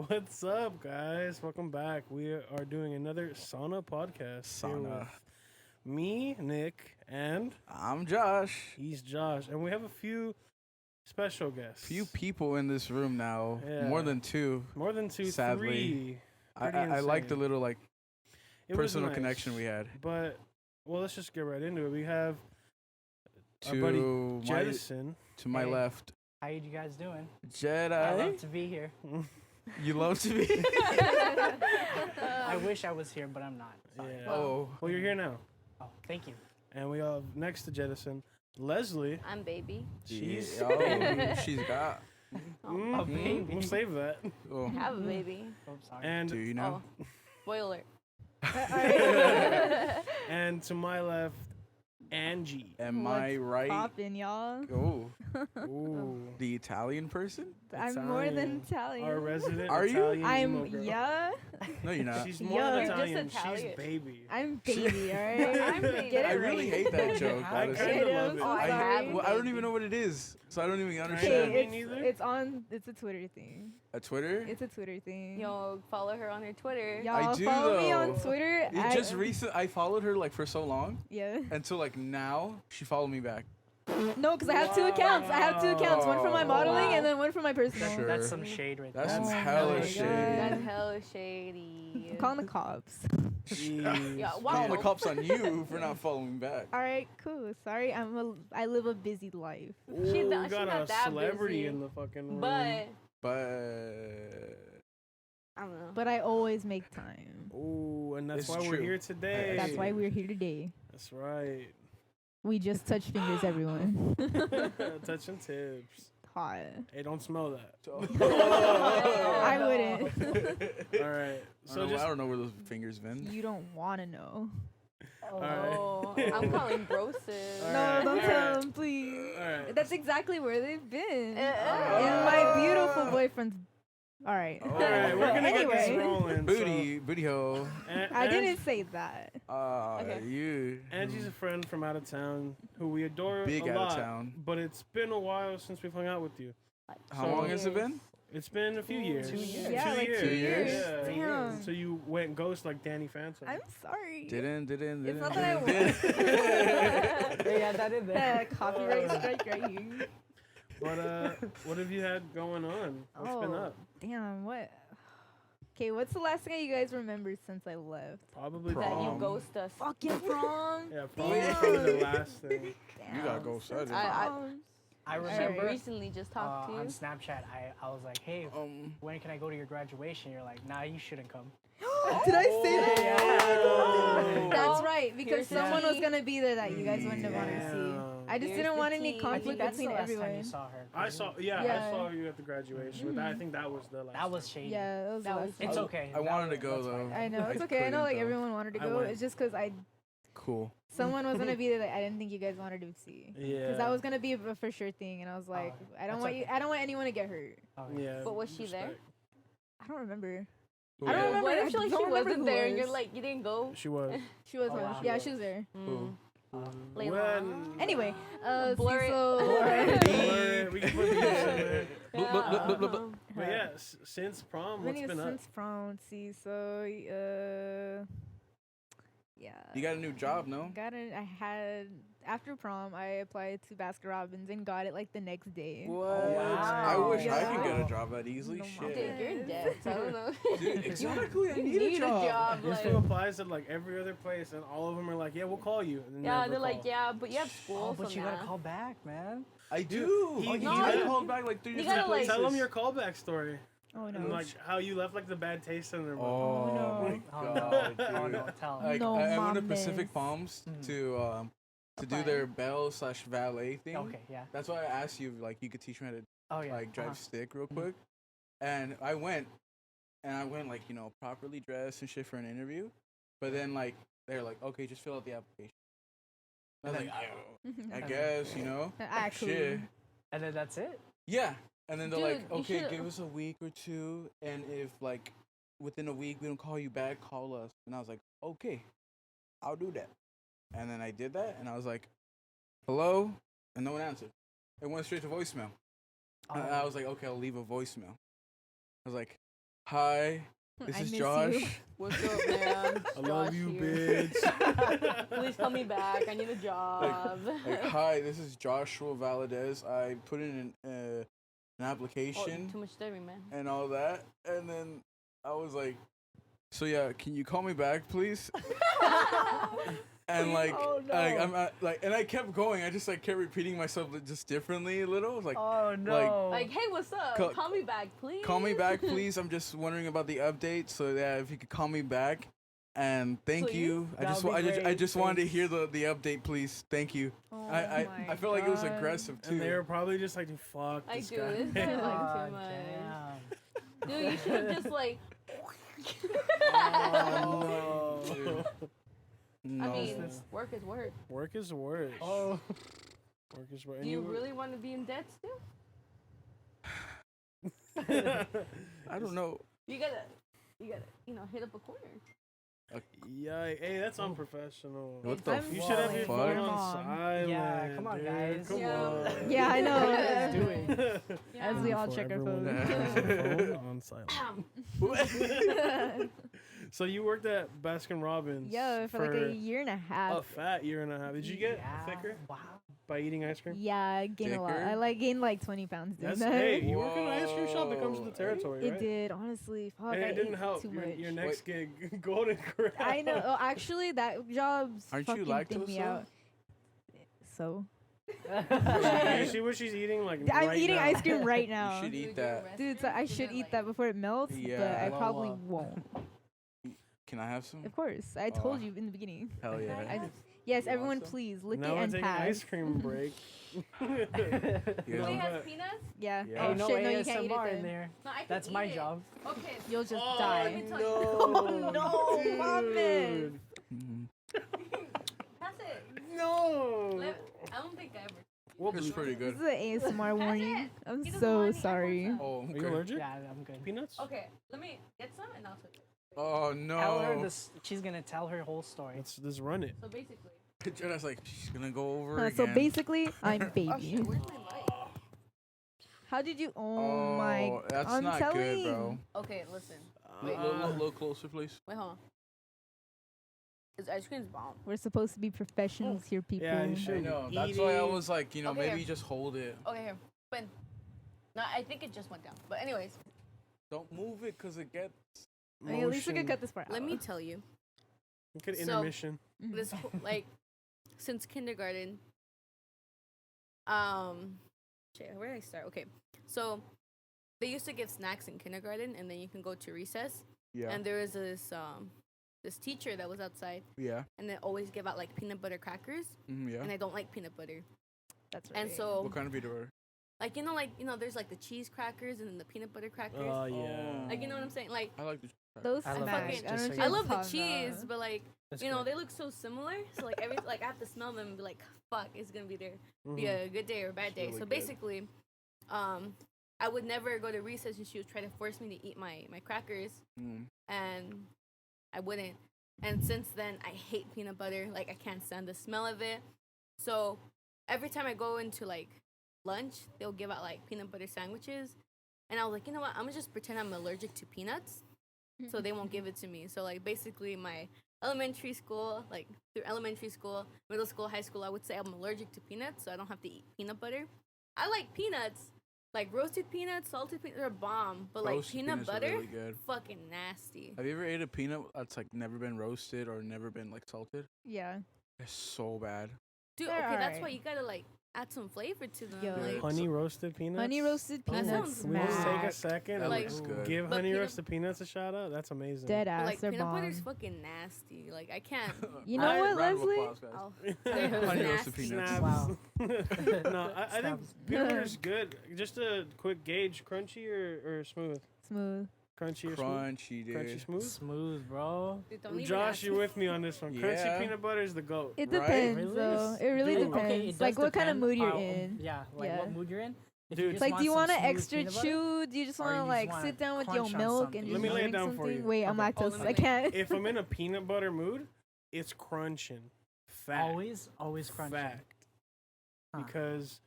What's up, guys? Welcome back. We are doing another Sauna Podcast. Here Sauna. with me, Nick, and I'm Josh. he's Josh. And we have a few special guests. Few people in this room now. Yeah. More than two. More than two, Sadly. three. I Pretty like the insane. little It was personal nice. connection we had. But, well, let's just get right into it. We have our To buddy my Jedison. to my Hey. left, How you guys doing? I Jedi. love to be here. You love to be. I wish I was here, but I'm not. Sorry. Yeah. Oh, Well, you're here now. Oh, thank you. And we have next to Jedison, Leslie. I'm baby. She's she's got. Mm, A baby. We'll save that. Oh. Have a baby. Oh, sorry. And Do you know? Oh, spoiler. and to my left, Angie. Am I right? Poppin', y'all. Oh, Ooh. the Italian person? I'm more than Italian. Our resident Are you? Italian emo I'm girl. yeah. No, you're not. She's more Yo. than You're just Italian. She's Italian. baby. I'm baby, alright? I'm baby. Get it I really right. hate that joke. I honestly. kind of It love is. it. Oh, I Sorry. have Well, I don't baby. even know what it is, so I don't even Kinda. understand. Me Okay, neither. it's a Twitter thing. A Twitter? It's a Twitter thing. Yo, follow her on her Twitter. Y'all do, follow me on though. Twitter. It just recent. I followed her like for so long Yeah. until like now she followed me back. No, because I have two accounts. I have two accounts. One for my Wow. modeling and then one for my personal. Sure. That's some shade right That's there. some Oh hella my shade. That's God. hella shady. I'm calling the cops. Jeez. Yeah, Calling the wow. cops on you for not following me back. Alright, cool. Sorry, I live a busy life. Ooh, She's we not- got she's not a that celebrity busy. in the fucking room. But But I don't know. But I always make time. Ooh, and that's It's why we're true. here today. That's why we're here today. That's right. We just touched fingers, everyone. Touching tips. Hot. Hey, don't smell that. I wouldn't. All right. So I just don't know where those fingers been. You don't want to know. Oh, I'm calling broses. All No, right, don't all tell right. them, please. all right. That's exactly where they've been. Uh, In my beautiful boyfriend's. All right. All right, we're gonna get this Anyway. rolling. Booty hole. So, An- I An- didn't say that. Okay. You. Angie's a friend from out of town who we adore Big a out lot. of town. But it's been a while since we've hung out with you. Like How So- long has it been? It's been a few years. 2 years. Yeah, like 2 years. Yeah. Damn. So you went ghost like Danny Phantom. I'm sorry. Didn't. It's not that I Yeah, that is there. Copyright strike right here. But what have you had going on? What's been Oh. up? Damn, what? Okay, what's the last thing you guys remember since I left? Probably that you prom. ghost us. Fucking prom. Yeah, probably Damn. the last thing. You gotta go sudden. I- I I remember recently just talked to you. on Snapchat, I was like, hey, Um. when can I go to your graduation? You're like, nah, you shouldn't come. Did I say that? Oh. That's right, because Here's the someone was tea. gonna be there that you guys wouldn't have wanted to see. Damn. I just Here's didn't the want any tea. I conflict think that's the between last time everyone. you saw her. I saw, Yeah. I saw you at the graduation, but I think that was the last. That was shady. Yeah, that was That the was- last It's time. okay. I wanted to That- go that's fine. though. I know, it's I okay. I know like couldn't, though. everyone wanted to I go. went. It's just because Cool. someone was gonna be there that I didn't think you guys wanted to see. Yeah. Because that was gonna be a for sure thing, and I was like, I don't that's want you. okay. I don't want anyone to get hurt. Okay. Yeah. But was she there? respect. I don't remember. Who? I don't Well, remember. what I if she, like, don't she remember wasn't who there and was. you're like, you didn't go? She was. She was. Oh, one. wow. Yeah, she was there. Who? Layla. When? Anyway, Blur it. Blur it. We can put the names in there. Blah, blah, blah, blah, blah, blah. But yeah, since prom, what's been up? since prom. Let's see, so yeah. You got a new job, no? I had after prom. I applied to Baskin Robbins and got it like the next day. What? Wow. I wish I could Yeah. get a job that easily. No, Shit. Dude, you're dead. So I don't know. Dude, exactly. I You need a job. This like, thing applies at like every other place, and all of them are like, "Yeah, we'll call you." And yeah, never they're like, call. yeah, but you have school. Oh, but so you gotta nah. call back, man. I do. He- Oh, he I did. called back like 3 You different gotta, like- places. Tell them your callback story, Oh no. and like how you left like the bad taste in their mouth. Oh, no. my Oh, god, no. Oh, dude. no. Tell him. Like, No I went to mames. Pacific Palms Mm. to do their bell/valet thing. Okay, yeah. That's why I asked you if, like, you could teach me how to Oh, yeah. like drive Uh-huh. stick real Mhm. quick. And I went like, you know, properly dressed and shit for an interview. But then like they're like, okay, just fill out the application. I was And like, I then- guess, you know. Actually. Shit. And then that's it? Yeah. And then they're Dude, like, you okay, should- give us a week or two, and if like within a week we don't call you back, call us. And I was like, okay, I'll do that. And then I did that, and I was like, hello, and no one answered. It went straight to voicemail. And I was like, okay, I'll leave a voicemail. I was like, Hi, this I is miss Josh. you. What's up, man? I love Josh you, here. bitch. Please call me back. I need a job. Like, hi, this is Joshua Valadez. I put in an Oh, application too much staring, man. and all that, and then I was like, so yeah, can you call me back, please? And like, Oh, no. I'm like, and I kept going. I just like kept repeating myself just differently a little. Like, Oh no. Like, hey, what's up? Call- Call me back, please. call me back, please. I'm just wondering about the update. So yeah, if you could call me back. And thank Please? you. I That would be I great, just wanted to thanks. hear the update, please. Thank you. Oh I my feel like it was God. aggressive too. And they were probably just like, fuck I this do. guy. This guy like Aw, too much. damn. Dude, you should have just like. Oh, no. No. I mean, this? work is work. Work is work. Oh. Work is work. Do you really want to be in debt still? I don't know. You gotta, hit up a corner. Yeah, hey, that's unprofessional. What the I'm You should have your fuck? phone Mom. on silent. Yeah, come on, dude. guys. Come Yeah. on. Yeah, I know. What are you guys doing? As we all For check our everyone phones. who has their phone on silent. So you worked at Baskin Robbins. Yeah, for like a year and a half. a fat year and a half. Did you get thicker Wow. by eating ice cream? Yeah, I gained a lot. Thicker? I like gained like 20 pounds doing That's that. hey, you work in an ice cream shop. It comes with the Whoa. territory, It right? did, honestly. Fuck, And I it didn't ate help too your, much. your next gig, Golden Corral. I know. Oh, actually, that job's Aren't you fucking thing lactose me though? out. So You see what she's eating? Like I'm right eating now. ice cream right now. You should eat that. Dude, so I should eat that before it melts, but Yeah. I Well, probably won't. Can I have some? Of course, I told Oh. you in the beginning. Hell yeah. Yes, You everyone, want some? please lick Now it we're and taking pass. an ice cream break. Yeah. Wait, has but- peanuts? Yeah. Yeah. Oh Hey, no shit, no, you can't eat ASMR it in then. there. No, I can That's eat my it. job. Okay. You'll just Oh, die. let me tell you. no, No, Mom, dude. Mhm. Pass it. No. I don't think I ever. What It's pretty This good. is an ASMR warning. it. I'm He doesn't so want any. I sorry. want some. Oh, Are you okay. allergic? Yeah, I'm good. Peanuts? Okay, let me get some and I'll tell you. Oh Tell her no. this. She's gonna tell her whole story. Let's run it. So basically. Jenna's like, she's gonna go over So again. basically, I'm Oh baby. shit, where's my light? How did you? Oh my! That's I'm not telling. good, bro. Okay, listen. Little closer, please. Wait, hold on. This ice cream's bomb. We're supposed to be professionals here, people. Yeah, you I should. know. That's why I Eating. was like, Okay. maybe just hold it. Okay, here. But no, I think it just went down. But anyways, Don't move it, cause it gets. Okay, at least we could Motion. cut this part let out. me tell you. We could So- intermission. Mhm. This like since kindergarten. Shit, where did I start? Okay, so they used to give snacks in kindergarten, and then you can go to recess. Yeah. And there was this teacher that was outside, Yeah. and they always give out like peanut butter crackers, Yeah. and I don't like peanut butter. That's right. And so What kind of peanut butter? like there's like the cheese crackers and then the peanut butter crackers. Oh yeah. Like you know what I'm saying? Like I like the. those I love snacks. that. I, Just don't so I you- love the talking cheese, about. but like That's you know good. they look so similar. So like like I have to smell them and be like, fuck, it's gonna be there. Be Mhm. a good day or a bad It's day. really So good. basically, I would never go to recess, and she would try to force me to eat my crackers, Mm. and I wouldn't. And since then, I hate peanut butter. Like I can't stand the smell of it. So every time I go into like lunch, they'll give out like peanut butter sandwiches, and I was like, you know what? I'm gonna just pretend I'm allergic to peanuts, so they won't give it to me. So like basically, my elementary school, like through elementary school, middle school, high school, I would say I'm allergic to peanuts, so I don't have to eat peanut butter. I like peanuts, like roasted peanuts, salted peanuts are bomb, but like Roasted peanut peanuts are butter, really good. fucking nasty. Have you ever ate a peanut that's like never been roasted or never been like salted? Yeah. It's so bad. Dude, They're okay, that's why alright. you gotta like add some flavor to them. Yo. Like, Honey roasted peanuts. Honey roasted Oh, peanuts sounds Can we just take a smack. second That and Like- looks good. give But honey peanut- roasted peanuts a shout out? That's amazing. Dead but, ass. like They're peanut bomb. butter's fucking nasty. Like I can't. You know what, Round of Leslie? applause, guys. I'll, Honey roasted nasty. peanuts. Snaps. Wow. No, I think Snaps. peanut butter's good. Just a quick gauge: crunchy or smooth? Smooth. Crunchy or smooth? Crunchy, dude. Crunchy smooth. Smooth, bro. Dude, don't even Josh, ask you're me. with me on this one. Yeah. Crunchy peanut butter is the goat. It Right? depends, Really? though. It really Dude. depends. Okay, it Like does what kind of depend mood you're on- in. Yeah, like Yeah. what mood you're in. If Dude. you It's just Like, want do you some want an smooth extra peanut butter, chew? Do you just or want to you just like wanna sit down with your crunch on milk something? and Let just me lay it drink down for something? you. Wait, I'm Okay. lactose. let I me- can't. If I'm in a peanut butter mood, it's crunching. Fact. always crunching. Fact. Huh. Because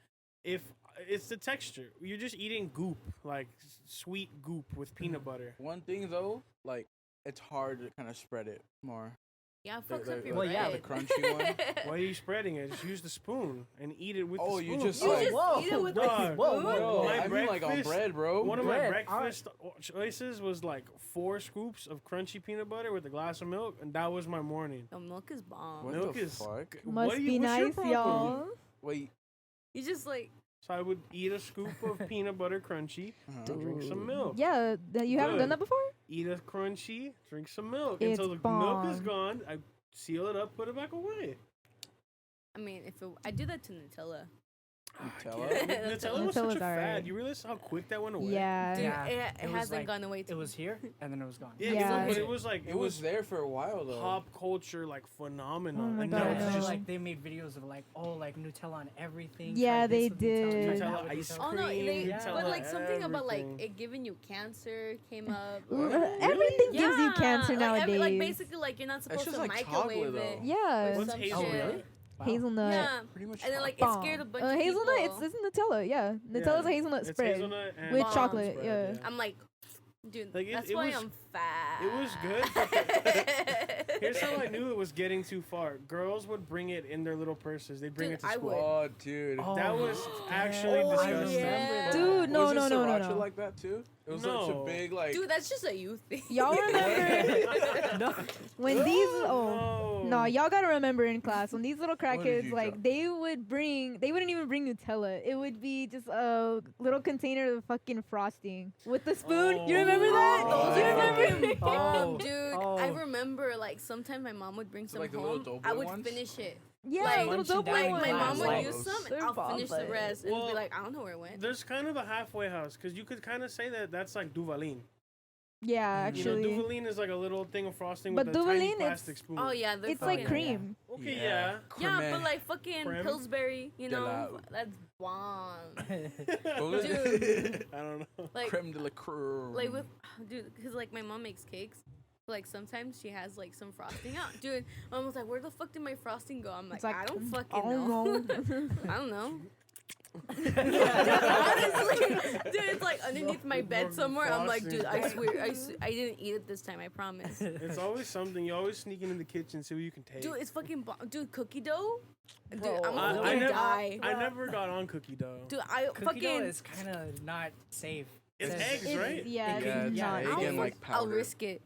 if it's the texture, you're just eating goop, like sweet goop with peanut butter. One thing though, like it's hard to kind of spread it more. Yeah, The- fucks the- up your well, bread. yeah, the crunchy one. Why are you spreading it? Just use the spoon and eat it with Oh, the you spoon. just You like- just Whoa, eat it with dog. whoa, Yo, My I mean like on breakfast- bread, bro. One of my Bread, breakfast choices was like 4 scoops of crunchy peanut butter with a glass of milk, and that was my morning. The milk is bomb. What Milk the is fuck? Must what's be your nice, problem? y'all. Wait. You just like So I would eat a scoop of peanut butter crunchy, drink some milk. Yeah, you haven't done Good. that before? Eat a crunchy, drink some milk It's until the milk is bomb. gone. I seal it up, put it back away. I mean, I do that to Nutella. Nutella? Nutella was such Nutella's a fad. alright. You realize how quick that went away? Yeah. Dude, Yeah, it it was hasn't like- gone away. It was here, and then it was gone. Yeah, Yeah. but it was like It was there for a while though. pop culture like phenomenon. Oh my and God, now I it's know. just like they made videos of like, oh, like Nutella on everything. Yeah, try this they with did. try that Nutella with ice Nutella. Oh no, they, cream, but like something about like everything. it giving you cancer came up. Everything gives you cancer like, nowadays. like basically, like you're not That's supposed just to like microwave chocolate, it. though. Yeah. or What's some hazelnut? shit. Oh, really? Wow. Hazelnut. Yeah, Pretty much. and then like it Bomb. scared a bunch of hazelnut, people. it's Nutella, yeah. Nutella's a hazelnut It's spread. hazelnut and with Bomb chocolate, spread, yeah. I'm like, dude, Like, that's it why was- I'm fat. It was good. Here's how I knew it was getting too far. Girls would bring it in their little purses. They'd bring Dude, it to I school. would. Oh, dude. Oh, That was actually Oh, disgusting. yeah. Dude, no, was no, it no, no, sriracha no. like that too? It was such No. a big like. Dude, that's just a youth thing. Y'all remember No. when these no, y'all gotta remember in class when these little did crackheads you like drop? they wouldn't even bring Nutella. It would be just a little container of fucking frosting with the spoon. You remember that? Oh, Do you yeah. remember? Oh. Dude, Oh. I remember like sometimes my mom would bring some like the little home. Doughboy I would ones? finish it. Yeah, Like, little munching dope down Like in ones. my mom would Like, use some, they're and I'll finish the bombas. rest, and Well, be like, I don't know where it went. There's kind of a halfway house because you could kind of say that that's like Duvalin. Yeah, You know, actually, Duvalin is like a little thing of frosting But with a tiny Duvalin, plastic spoon. Oh yeah, they're it's like fucking- cream. Okay, yeah. Yeah, Creme. but like fucking Creme? Pillsbury, you know, Gelato. that's bomb. What was Dude. it? I don't know. Like, Creme de la creme. like with, dude, because like my mom makes cakes. Like sometimes she has like some frosting out. Dude, my mom was like, "Where the fuck did my frosting go?" I'm like, It's like, "I don't I fucking don't know. know. I don't know." Honestly, dude, it's like underneath my bed somewhere. I'm like, dude, I swear, I didn't eat it this time. I promise. It's always something. You always sneak in the kitchen, see what you can take. Dude, it's fucking dude, cookie dough. Dude, Bro, I'm I, gonna I fucking never, die. I never got on cookie dough. Dude, I Cookie fucking. dough is kind of not safe. It's Says- eggs, It's- right? Yeah, It it's can- yeah, not. it I'll, can, fuck- like, I'll powder. risk it.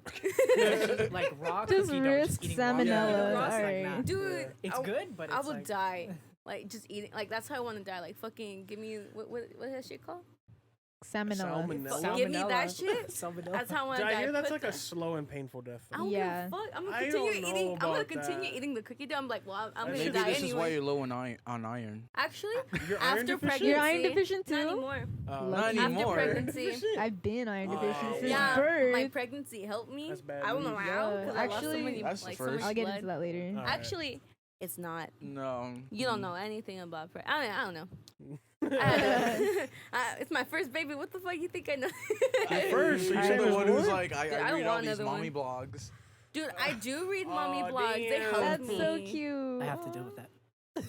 like raw Just cookie dough, risk eating raw salmonella, cookie dough, it's alright. like, nah. Dude, It's good, but it's I would like, die. Like just eating. Like that's how I want to die. Like fucking give me what is that shit called? Salmonella. Salmonella? Give me that Salmonella. shit. Salmonella. That's how I want Did to I die. hear that's Put like a the- slow and painful death? I Though? don't Yeah. give a fuck. I'm gonna I continue don't know eating. I'm gonna about continue that. eating the cookie dough. I'm like, well, I'm gonna Maybe die this anyway. is why you're low on iron. Actually, You're iron after deficient? pregnancy, You're iron deficient not too? anymore. Not Not After anymore. pregnancy, I've been iron Oh, deficient since yeah, birth. my pregnancy helped me. That's bad I don't know news. how because I lost so Actually, many, That's the like so first. much I'll get blood. into that later. Alright. Actually, it's not. No. You don't know anything about I don't know. It's my first baby. What the fuck you think I know? Your first? So you're You're saying the there's one who's more? like, I Dude, I don't read all want these another mommy one. blogs. Dude, I do read mommy Aw, blogs. They damn. help That's me. so cute. I have to deal with that.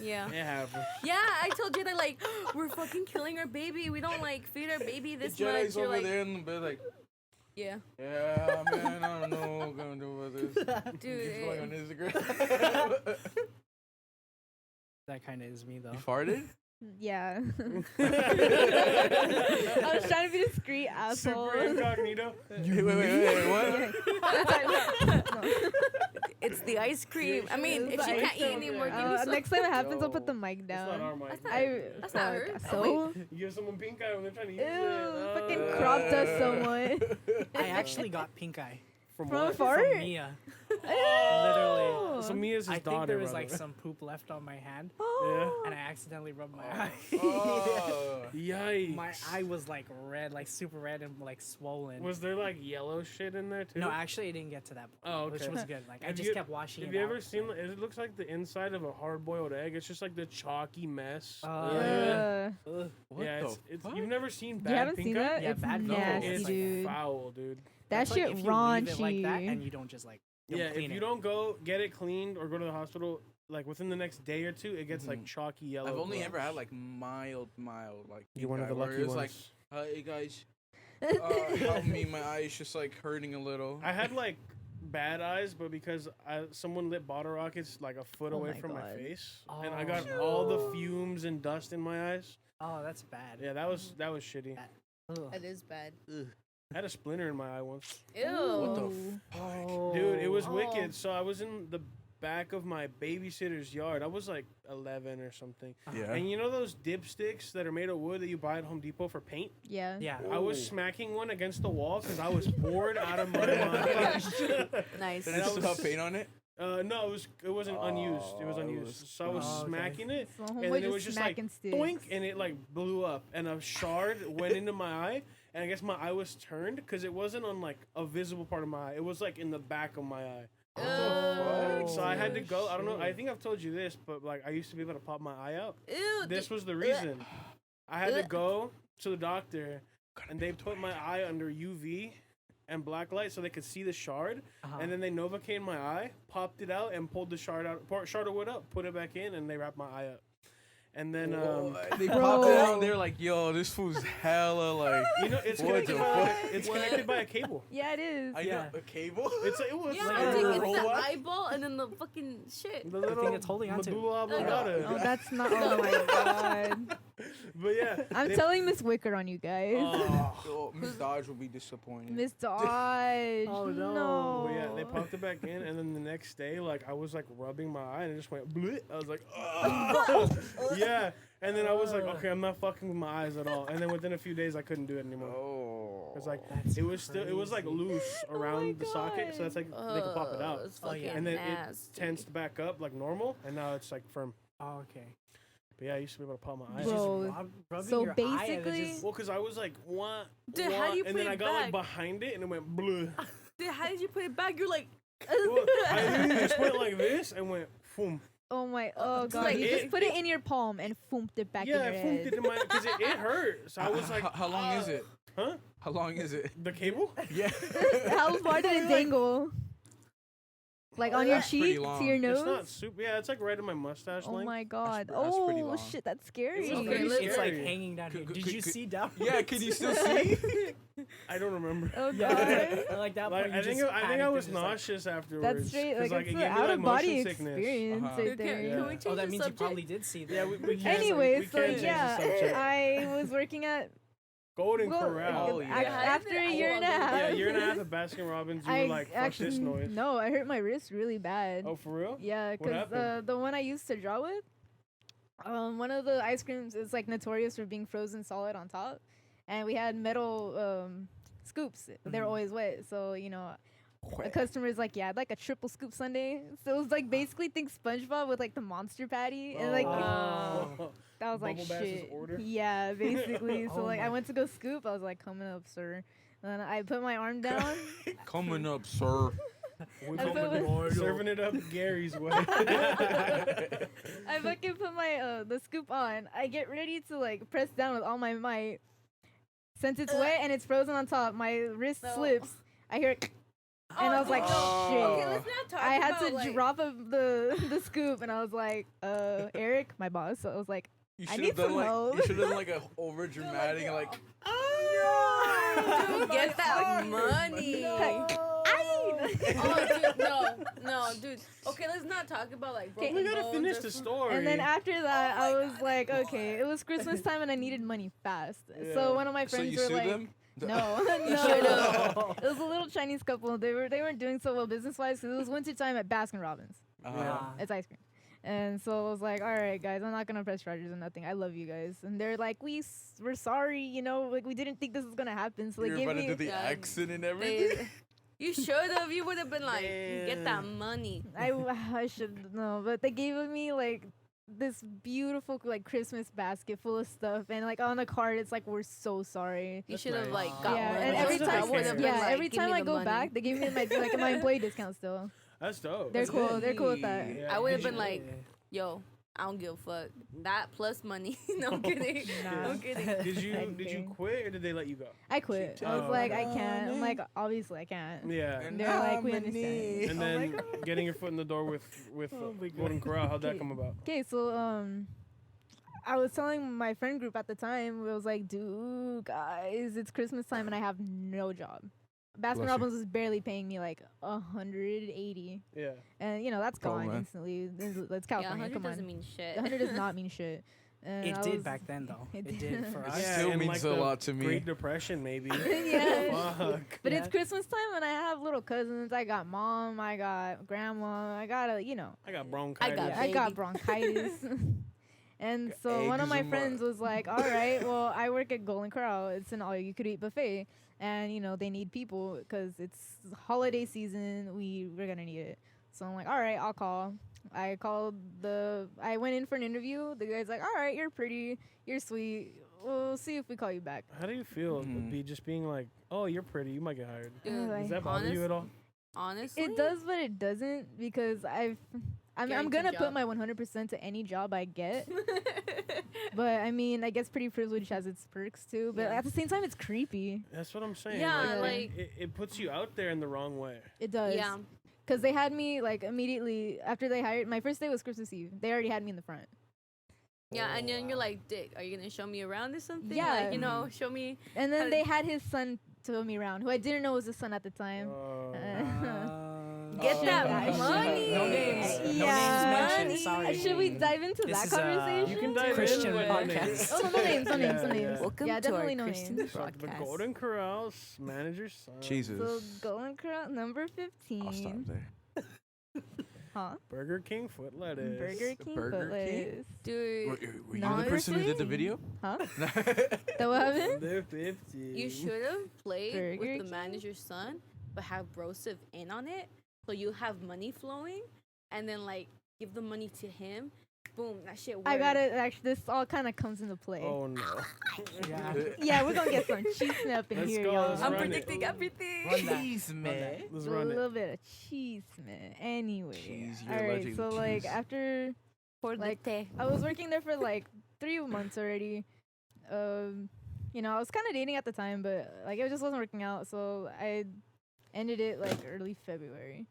Yeah. It happened. Yeah, I told you that like we're fucking killing our baby. We don't like feed our baby this The much. Jedi's You're over like, there in the bed like, yeah, yeah, man, I don't know what I'm going to do about this. dude. He's going on Instagram. That kind of is me though. You farted? Yeah. I was trying to be discreet, asshole. Super incognito. Wait, what? It's the ice cream. I mean, if It's she the can't ice eat cream. anymore, give me Uh, some. next time it happens, I'll put Yo. the mic That's not down. our mic. That's not- I That's not her. fuck, Oh, So You give someone pink eye when they're trying to use ew, it. fucking crop dust someone I actually got pink eye From from what? fart. from Mia. Literally. So Mia's his I think daughter, there was by like the way. some poop left on my hand, Oh. and I accidentally rubbed my eye. Oh. Yikes. My eye was like red, like super red and like swollen. Was there like yellow shit in there too? No, actually, it didn't get to that point, Oh, which okay. was good. Like I Have just you- kept washing Have it you out. ever seen? It looks like the inside of a hard-boiled egg. It's just like the chalky mess. Yeah. Ugh. What yeah, the it's fuck? you've never seen bad You haven't pink seen eye? that? Yeah, It's bad No, nasty, it's dude. foul, dude. That That's like shit if you leave it like that raunchy. and you don't just like don't Yeah, clean if it. you don't go get it cleaned or go to the hospital, like within the next day or two, it gets like chalky yellow. I've only glow. ever had like mild, like You're one of the where lucky it was ones. like, hey guys, help me, my eye is just like hurting a little. I had like bad eyes, but because someone lit bottle rockets like a foot Oh away my from my God. face, Oh, and I got all the fumes and dust in my eyes. Oh, that's bad. Yeah, that was shitty. Ugh. That is bad. I had a splinter in my eye once. Ew. What the Ooh. Oh. Dude, it was Oh. wicked. So I was in the back of my babysitter's yard. I was like 11 or something. Yeah. And you know those dipsticks that are made of wood that you buy at Home Depot for paint? Yeah. Yeah. I was smacking one against the wall because I was bored out of my mind. Nice. Did And it I still was- have paint on it? No, it wasn't unused. It was Oh, it unused. was- So I was Oh, okay. smacking it, So and homeboy then it was just like smacking sticks. doink, and it like blew up, and a shard went into my eye, and I guess my eye was turned because it wasn't on like a visible part of my eye. It was like in the back of my eye. Ew. So I had to Oh, go. I don't know. I shit. think I've told you this, but like I used to be able to pop my eye out. Ew. This was the reason. I had to go to the doctor, and they put my eye under UV and black light so they could see the shard, and then they Novocaine my eye, popped it out, and pulled the shard out, shard of wood up, put it back in, and they wrapped my eye up. And then They Bro. popped it out and they're like, yo, this fool's hella like. you know it's What connected the by fuck? it's connected by a cable. Yeah, it is. I Yeah. know, a cable? It's it was Yeah, like I a think it's the robot. eyeball and then the fucking shit. The little it's holding onto. medulla Oh, oblongata. that's not. Oh my god. But yeah, I'm they- telling Miss Wicker on you guys. Oh, Miss Dodge will be disappointed. Miss Dodge. Oh, no. no. But yeah, they popped it back in, and then the next day, like I was like rubbing my eye, and it just went bleh. I was like, ugh. Yeah, and then I was like, okay, I'm not fucking with my eyes at all. And then within a few days, I couldn't do it anymore. Oh. It's like That's it was still, it was like loose around the socket, so that's like they could pop it out, It's Oh, yeah. fucking and then nasty. it tensed back up like normal, and now it's like firm. Oh, okay. But yeah, I used to be able to pop my eyes. Bro, Rubbing so your eye and it basically- just- Well, cause I was like, what? Dude, how do you and put then it I got like back? behind it, and it went bleh. Dude, how did you put it back? You're like, Well, I literally just went like this and went, boom. Oh my. Oh god. like you it- just put it in your palm and foomped it back Yeah, in I your foofed head. it in my, cause it hurt. So I was like, how long is it? Huh? How long is it? The cable? Yeah. How far did it dangle? Like on your That's pretty cheek to long. your It's not nose? super. Yeah, it's like right in my mustache Oh length. my god. that's pretty Oh long. shit, that's scary. It's Okay, pretty let's- It's like scary. hanging down here. Could- Did could- you could- see down? Yeah, can you still see? I don't remember. Oh Yeah. god. Like that Like, part, you I think just I think I panicked was and just like- nauseous afterwards. That's straight. 'cause, Like, it it's gave an me, out like, of body motion sickness. experience Uh-huh. right okay, there. Yeah. can we change Oh, that the means subject? you probably did see that. Yeah, we can't. Anyways, we so can't change the yeah, subject. I was working at Golden well, Corral. Oh, ac- yeah. after a year and a half. Yeah, a year and a half at Baskin Robbins. You I were like, fuck actually this noise. no, I hurt my wrist really bad. Oh, for real? Yeah, What because happened? the one I used to draw with, one of the ice creams is like notorious for being frozen solid on top, and we had metal scoops. They're always wet, so you know. A customer's like, yeah, I'd like a triple scoop sundae. So it was like basically think SpongeBob with like the monster patty, and like Oh. I was like, Bubble Bass's shit. order? Yeah, basically. So Oh like I my- went to go scoop. I was like, coming up, sir. And then I put my arm down. Coming up, sir. We're I coming put to- serving it up Gary's way. I fucking put my the scoop on. I get ready to like press down with all my might. Since it's wet and it's frozen on top, my wrist No. slips. I hear it, and I was like, Oh. shit. Okay, let's not talk I had about, to like, drop the scoop, and I was like, Eric, my boss. So I was like, You I should need have done some like help. you should have done like a over dramatic like Dude, get that money. No. Oh, dude, no, dude. Okay, let's not talk about like. Okay, we broken gotta bones finish or the some- story. and then after that, Oh my I was God, like, God. okay, it was Christmas time, and I needed money fast. Yeah. So one of my so friends you were sued like, them? no, should've. no. It was a little Chinese couple. They weren't doing so well business wise because it was winter time at Baskin Robbins. Yeah. It's ice cream. And so I was like, all right, guys, I'm not gonna press charges or nothing. I love you guys. And they're like, we're sorry, you know, like we didn't think this was gonna happen. So they You're gave about to do me. the Yeah, accent and everything. They, you should have. You would have been like, get that money. I should know, but they gave me like this beautiful like Christmas basket full of stuff, and like on the card, it's like we're so sorry. You That's should have nice. like got Yeah, money. and every That's time, what I would've been every time I go back, they give me my employee discount still. That's dope. They're That's cool. good. They're cool with that. Yeah. I would have Did been you- like, yo, I don't give a fuck. That plus money. No, I'm kidding. Nah. I'm kidding. Did you Okay. quit or did they let you go? I quit. I was Oh, like, okay. I can't. I'm like, obviously I can't. Yeah. And they're like, we understand. And Oh my then God. getting your foot in the door with Golden Corral, how'd that Okay. come about? Okay, so I was telling my friend group at the time, I was like, dude, guys, it's Christmas time and I have no job. Baskin Bless Robbins was barely paying me like 180, Yeah. and you know that's Oh, gone man. instantly. That's Yeah, California. 100 Come doesn't on, mean shit. 100 does not mean shit. And It I did was- back then, though. It It did. did for It us. still and means like a the lot to me. Great Depression, maybe. Yeah. Fuck. But Yeah. it's Christmas time and I have little cousins. I got mom, I got grandma, I got I got bronchitis. got I got Baby. bronchitis. And Got so one of my eczema. friends was like, all right, well, I work at Golden Corral. It's an all-you-could-eat buffet. And, you know, they need people because it's holiday season. We're going to need it. So I'm like, all right, I'll call. I went in for an interview. The guy's like, all right, you're pretty. You're sweet. We'll see if we call you back. How do you feel? Mm. Just being like, oh, you're pretty, you might get hired. Dude, Like, Does that bother you at all? Honestly, It does, but it doesn't because I'm Guaranteed going to put job. my 100% to any job I get. But, I mean, I guess pretty privilege has its perks, too. But Yeah. at the same time, it's creepy. That's what I'm saying. Yeah, like- it puts you out there in the wrong way. It does. yeah. Because they had me, like, immediately after they hired. My first day was Christmas Eve. They already had me in the front. Yeah, and then you're like, Dick, are you gonna show me around or something? Yeah. Like, you know, show me. And How then did- they had his son tow me around, who I didn't know was his son at the time. Get that Oh, money. No names. No Yeah. names mentioned. Sorry. Should we dive into This that is a- conversation? You can dive Christian in with podcast. names. Oh, no names, no names, no Yeah, names. yeah. Welcome Yeah, to definitely our no Christian names. So the podcast. Golden Corral's manager's son. Jesus. So Golden Corral number 15. I'll stop there. Huh? Burger King foot lettuce. Burger King Burger King? footless. Dude, Were you the person who did the video? Huh? That what happened? They're 50. you should have played Burger with the King? manager's son, but have Broseph in on it, so you have money flowing, and then like give the money to him. Boom, that shit works. I got it. Actually, this all kind of comes into play. Oh no. Yeah. Yeah, we're gonna get some cheese up in Let's here, go, y'all. let's I'm run it. predicting everything. Run that. Jeez, man. Let's A run little it. bit of cheese, man. Anyway, Cheese, you're all right. allergic So to like cheese. after For Like, the I was working there for like 3 months already. You know, I was kind of dating at the time, but like it just wasn't working out. So I ended it like early February.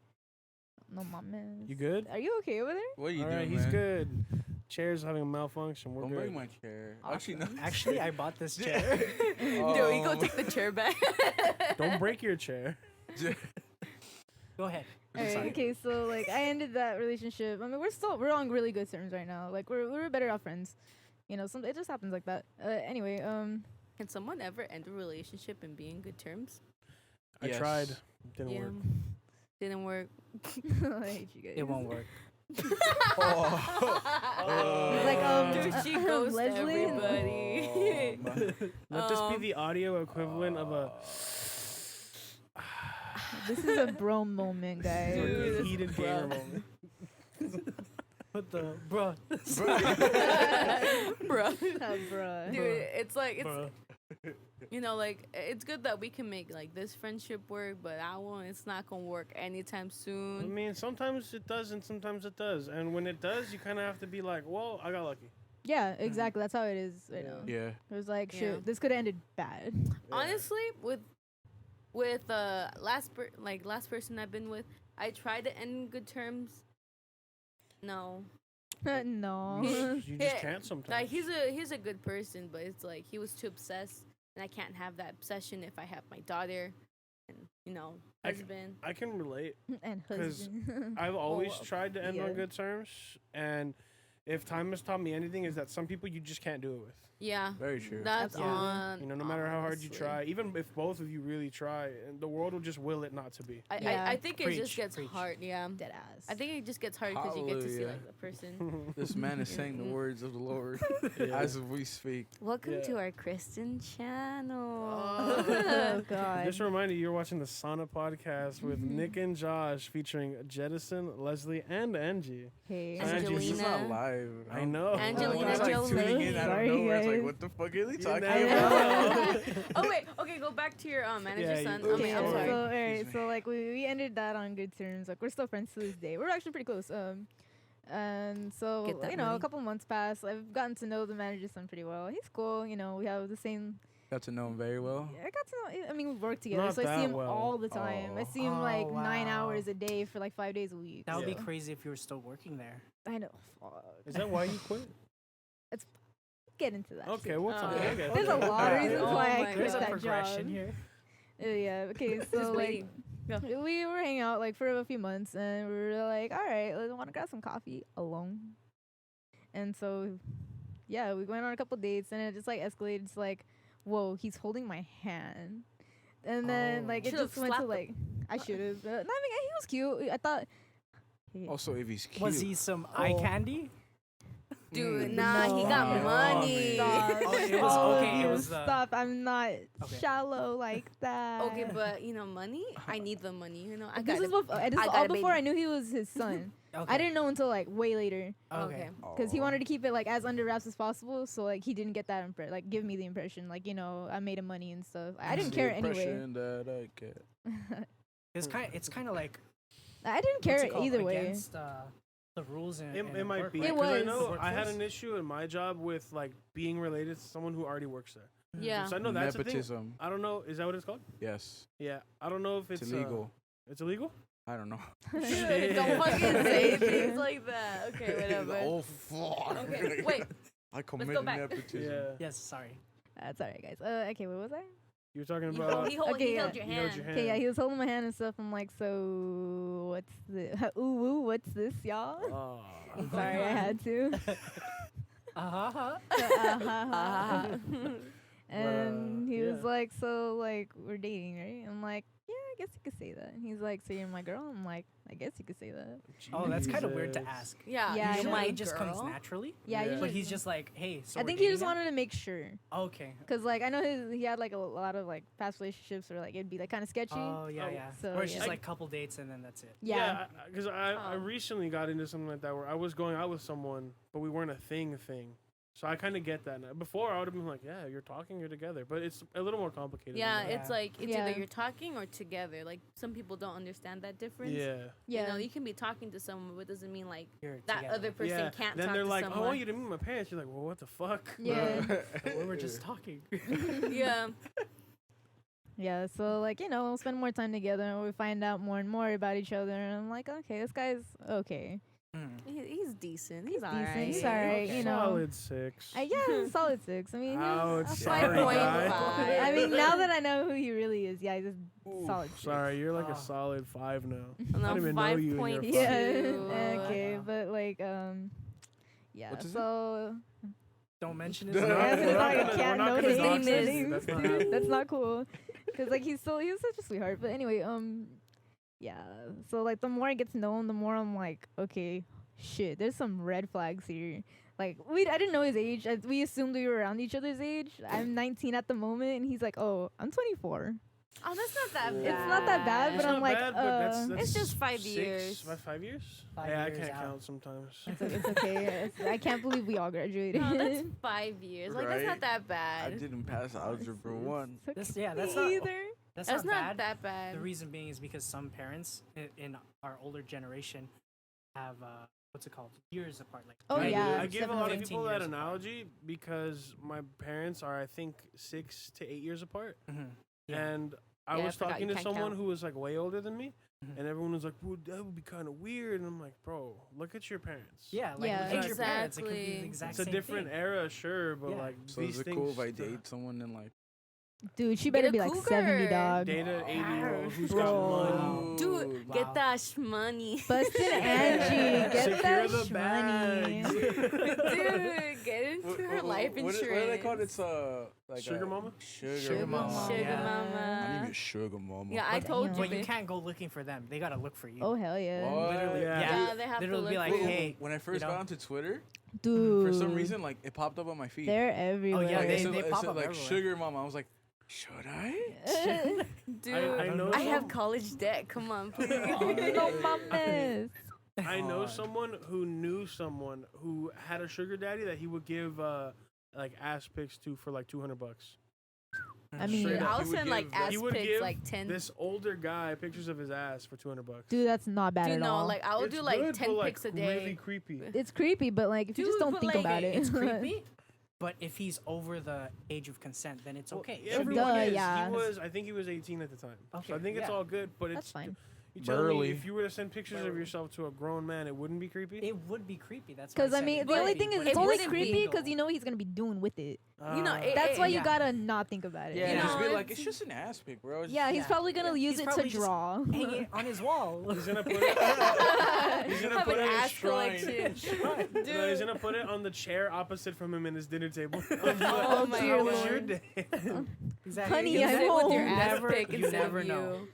No mames. You good? Are you okay over there? What are you All doing, right, he's man? good. Chair's having a malfunction. We're Don't good. break my chair. Actually, no. Actually, I bought this chair. Dude, you go Um, take the chair back. Don't break your chair. Go ahead. Alright, Sorry. okay, so like I ended that relationship. I mean, we're on really good terms right now. Like we're better off friends. You know, it just happens like that. Anyway, Can someone ever end a relationship and be in good terms? I Yes. tried. Didn't yeah. work. Didn't work. I hate you guys. It won't work. Oh. Like, Dude, she goes to Leslie? everybody. Oh, man. Let this be the audio equivalent of a This is a bro moment, guys. Dude, this heated is gamer rough. moment. What the bruh? Bro. Bruh. Dude, it's like, it's, Bruh. you know, like, it's good that we can make, like, this friendship work, but that one, it's not gonna work anytime I soon. mean, sometimes it does and sometimes it does. And when it does, you kind of have to be like, well, I got lucky. Yeah, exactly. That's how it is right now. Yeah. It was like, Yeah. shit, this could have ended bad. Honestly, with last person I've been with, I tried to end in good terms. No. No. You just Yeah, can't sometimes. Like he's a good person, but it's like he was too obsessed, and I can't have that obsession if I have my daughter and, you know, I c- husband. I can relate. And 'Cause husband. I've always Oh, tried to end yeah. on good terms. And if time has taught me anything, is that some people you just can't do it with. Yeah, Very true. that's Absolutely. on. You know, no matter how hard you honestly. try, even if both of you really try, and the world will just will it not to be. Yeah. I think it Preach, just gets preach. hard. Yeah, Dead ass. I think it just gets hard because you get to see Hallelujah. like the person. This man is saying the words of the Lord Yeah. as we speak. Welcome Yeah. to our Christian channel. Oh, God. Just a reminder, you're watching the Sauna Podcast with Nick and Josh, featuring Jedison, Leslie, and Angie. Hey. Angie, This is not Angelina. live. I know. Angelina It's like Jolie. tuning in out of Sorry, nowhere. It's like, guys. what the fuck are they You talking never about? know. Oh wait, okay, go back to your manager Yeah, son. you- I mean, I'm Okay, sorry. so alright, Excuse me. so like we ended that on good terms. Like we're still friends to this day. We're actually pretty close. And so, Get that a money. couple months pass. I've gotten to know the manager's son pretty well. He's cool. We have the same. Got to know him very well. I got to know. I mean, we work together, Not so I see that him well. all the time. I Oh. see him Oh, like 9 wow. hours a day for like 5 days a week. That would be Yeah. crazy if you were still working there. I know. Fuck. Is that why you quit? Get into that. Okay, shit. we'll talk. Oh. Okay. There's a lot of reasons Oh why I my quit There's a that progression job. here. Yeah. Okay. So Just like. waiting. We were hanging out like for a few months, and we were like, all right, let's want to grab some coffee alone. And so, yeah, we went on a couple dates, and it just like escalated to like, whoa, he's holding my hand, and then Oh. like it Should've just went to slapped him. like, I should have. No, I mean he was cute. I thought. Also, if he's cute. Was he some eye candy? Dude, Mm. nah, he got No. money. Stop. Oh, it was All of okay, it you, was, stop. I'm not Okay. shallow like that. Okay, but money. I need the money. I this got is, this I is got all a before baby. I knew he was his son. Okay. I didn't know until like way later. Okay. Because he wanted to keep it like as under wraps as possible, so like he didn't get that like give me the impression like I made him money and stuff. I didn't care anyway. That I get. It's kind of like I didn't what's care it called? either way. Against, the rules and It might be. It 'cause I was. know I had Workforce? an issue in my job with like being related to someone who already works there. Yeah. So I know that's the thing. Nepotism. I don't know. Is that what it's called? Yes. Yeah. I don't know if It's it's illegal. It's illegal. I don't know. Shit. Don't fucking say things like that. Okay, whatever. Oh fuck. Okay, wait. I go committed back. nepotism. Yeah. Yes, sorry. That's alright, guys. Okay, what was I? You were talking He about. held Okay, your You held hand. your Okay, yeah, hand. he was holding my hand and stuff. I'm like, so what's this? Ooh, woo, what's this, y'all? Oh. Sorry, I had to. Uh-huh. And he was yeah. like, so like we're dating, right? I'm like, yeah, I guess you could say that. And he's like, so you're my girl? I'm like, I guess you could say that. Oh, that's kind of weird to Jesus. ask. Yeah, Yeah, I Usually know. it just comes naturally. Yeah, Yeah. usually. But he's just like, hey, so I we're think he dating just now? wanted to make sure. Okay. Cause like I know he had like a lot of like past relationships where like it'd be like kind of sketchy. Oh, yeah, Oh, yeah. so, or it's just yeah. like couple dates and then that's it. Yeah. Because I Oh. recently got into something like that where I was going out with someone, but we weren't a thing. So I kind of get that now. Before I would have been like, yeah, you're talking, you're together, but it's a little more complicated. Yeah, than that. it's like it's Yeah. either you're talking or together. Like some people don't understand that difference. Yeah. Yeah. You can be talking to someone, but it doesn't mean like You're that together. other person Yeah. can't Then talk they're to like, someone. I want you to meet my parents. You're like, well, what the fuck? Yeah. We were just talking. Yeah. Yeah, so like we'll spend more time together and we find out more and more about each other and I'm like, okay, this guy's okay. Mm. He's decent. He's decent, alright. he's alright, Okay. you know. Solid 6. Yeah, solid 6. I mean, he Ouch, was a sorry, 5.5. guy. I mean, now that I know who he really is, yeah, he's just Ooh, solid 6. Sorry, you're like Oh. a solid 5 now. No, I don't even know you. And 5.2. you're Yeah. five. Okay, Wow. but like yeah. What is it? So Don't mention No, his no, yeah, no, it's no, like no, a no, cat we're not no gonna name. dox his names. name. That's not That's not cool. Cause like he's such a sweetheart. But anyway, yeah. So like the more I get to know him, the more I'm like, okay, shit, there's some red flags here. Like I didn't know his age. We assumed we were around each other's age. I'm 19 at the moment, and he's like, oh, I'm 24. Oh, that's not that bad. It's not that bad, It's but I'm not like, bad, but that's It's just 5 6 years. 5 years? 5 Yeah, years I can't out. count sometimes. it's okay. I can't believe we all graduated. No, that's 5 years. Like that's not Right? that I bad. didn't pass algebra 1. That's- yeah, that's Me not- either. That's That's not not bad. that bad. The reason being is because some parents in our older generation have what's it called, years apart. Like Oh, I, yeah, I give a lot of 15 people that years apart. analogy because my parents are, I think, 6 to 8 years apart. Mhm. Yeah. And I Yeah, I was forgot talking you to can't someone count. who was like way older than me, Mhm. and everyone was like, "Well, that would be kind of weird." And I'm like, "Bro, look at your parents. Yeah, like Yeah. look at your parents. It could be Exactly. the exact It's a same different thing. era, sure, but Yeah. like So these is it things. cool if I still- date someone and like Dude, she Get better a be like 70, cougar. dog. Date an 80-year-old who's Bro. got money. Dude, Wow. get that money. Busted Angie, get Secure that the money. bags. Dude, get into her life insurance. What are they called? It's Sugar like sugar mama? Sugar mama. Sugar Yeah. I mama. need a sugar mama. Yeah, I But- told you. But you babe. can't go looking for them. They gotta look for you. Oh hell yeah, What? Literally, Yeah. Yeah, they have to Literally look be like, for you. hey, When I first know? got onto Twitter, dude. for some reason, like it popped up on my feed. they're everywhere. yeah, Like, they- it said, it pop said, up like everywhere. sugar mama. I was like, should I? Dude, I know I have some- college debt. Come on, please. no mames. I know God. someone who knew someone who had a sugar daddy that he would give like ass pics to for like $200. I mean, Straight up. I'll He would send like give- ass He would pics give like 10. this older guy pictures of his ass for $200. dude, that's not bad Dude, at no, all. like I will It's do like good, 10 but, like, pics a day. Really creepy. it's creepy, but like if you just Dude, don't but, think like, about it, It's creepy, but if he's over the age of consent, then it's Well, okay. everyone Duh, is. yeah. I think he was 18 at the time. Okay, So I think it's yeah. all good, but that's it's fine. You telling me Burly. if you were to send pictures of yourself to a grown man, it wouldn't be creepy? It would be creepy. That's why Because I said mean, it the would only be, thing is but it's it only wouldn't creepy be because you know he's gonna be doing with it. You know, it- That's why you yeah. gotta not think about it. Yeah, You just know, be like, it's- it's just an ass pic, bro. It's Yeah, he's Yeah. probably gonna use He's it to probably just draw. hang it on his wall. He's gonna put it. He's gonna Have put an it in ass shrine. collection. No, he's gonna put it on the chair opposite from him in his dinner table. Oh my How was God. your day? Exactly. Honey, You I'm sit with home. your ass Never- pic you instead never of know. you.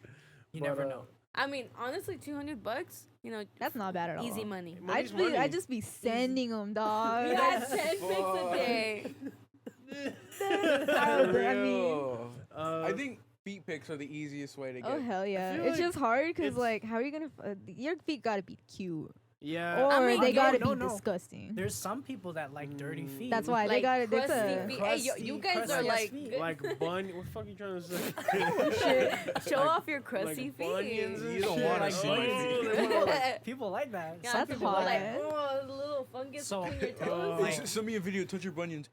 You But, never know. I mean, honestly, $200, you know, That's not bad at all. easy money. Money's I money. just be sending them, dog. You got 10 pics a day. I mean, Real. Uh, I think feet pics are the easiest way to get. oh hell yeah! feel It's like just hard because it's- like, how are you gonna? Your feet gotta be cute, yeah. or I mean, they no, gotta no, be no. disgusting. There's some people that like dirty feet. That's why they Like got it. It's crusty a feet. Hey, you guys crusty are ass like, feet. good- Like bun. What the fuck you trying to say? show off your crusty like feet. bunions and You don't shit. wanna Like, see oh, my feet. they wanna, like, People like that. Yeah, That's people are like, hot. oh, the little fungus So- between your toes. Oh. Like- Send me a video. Touch your bunions.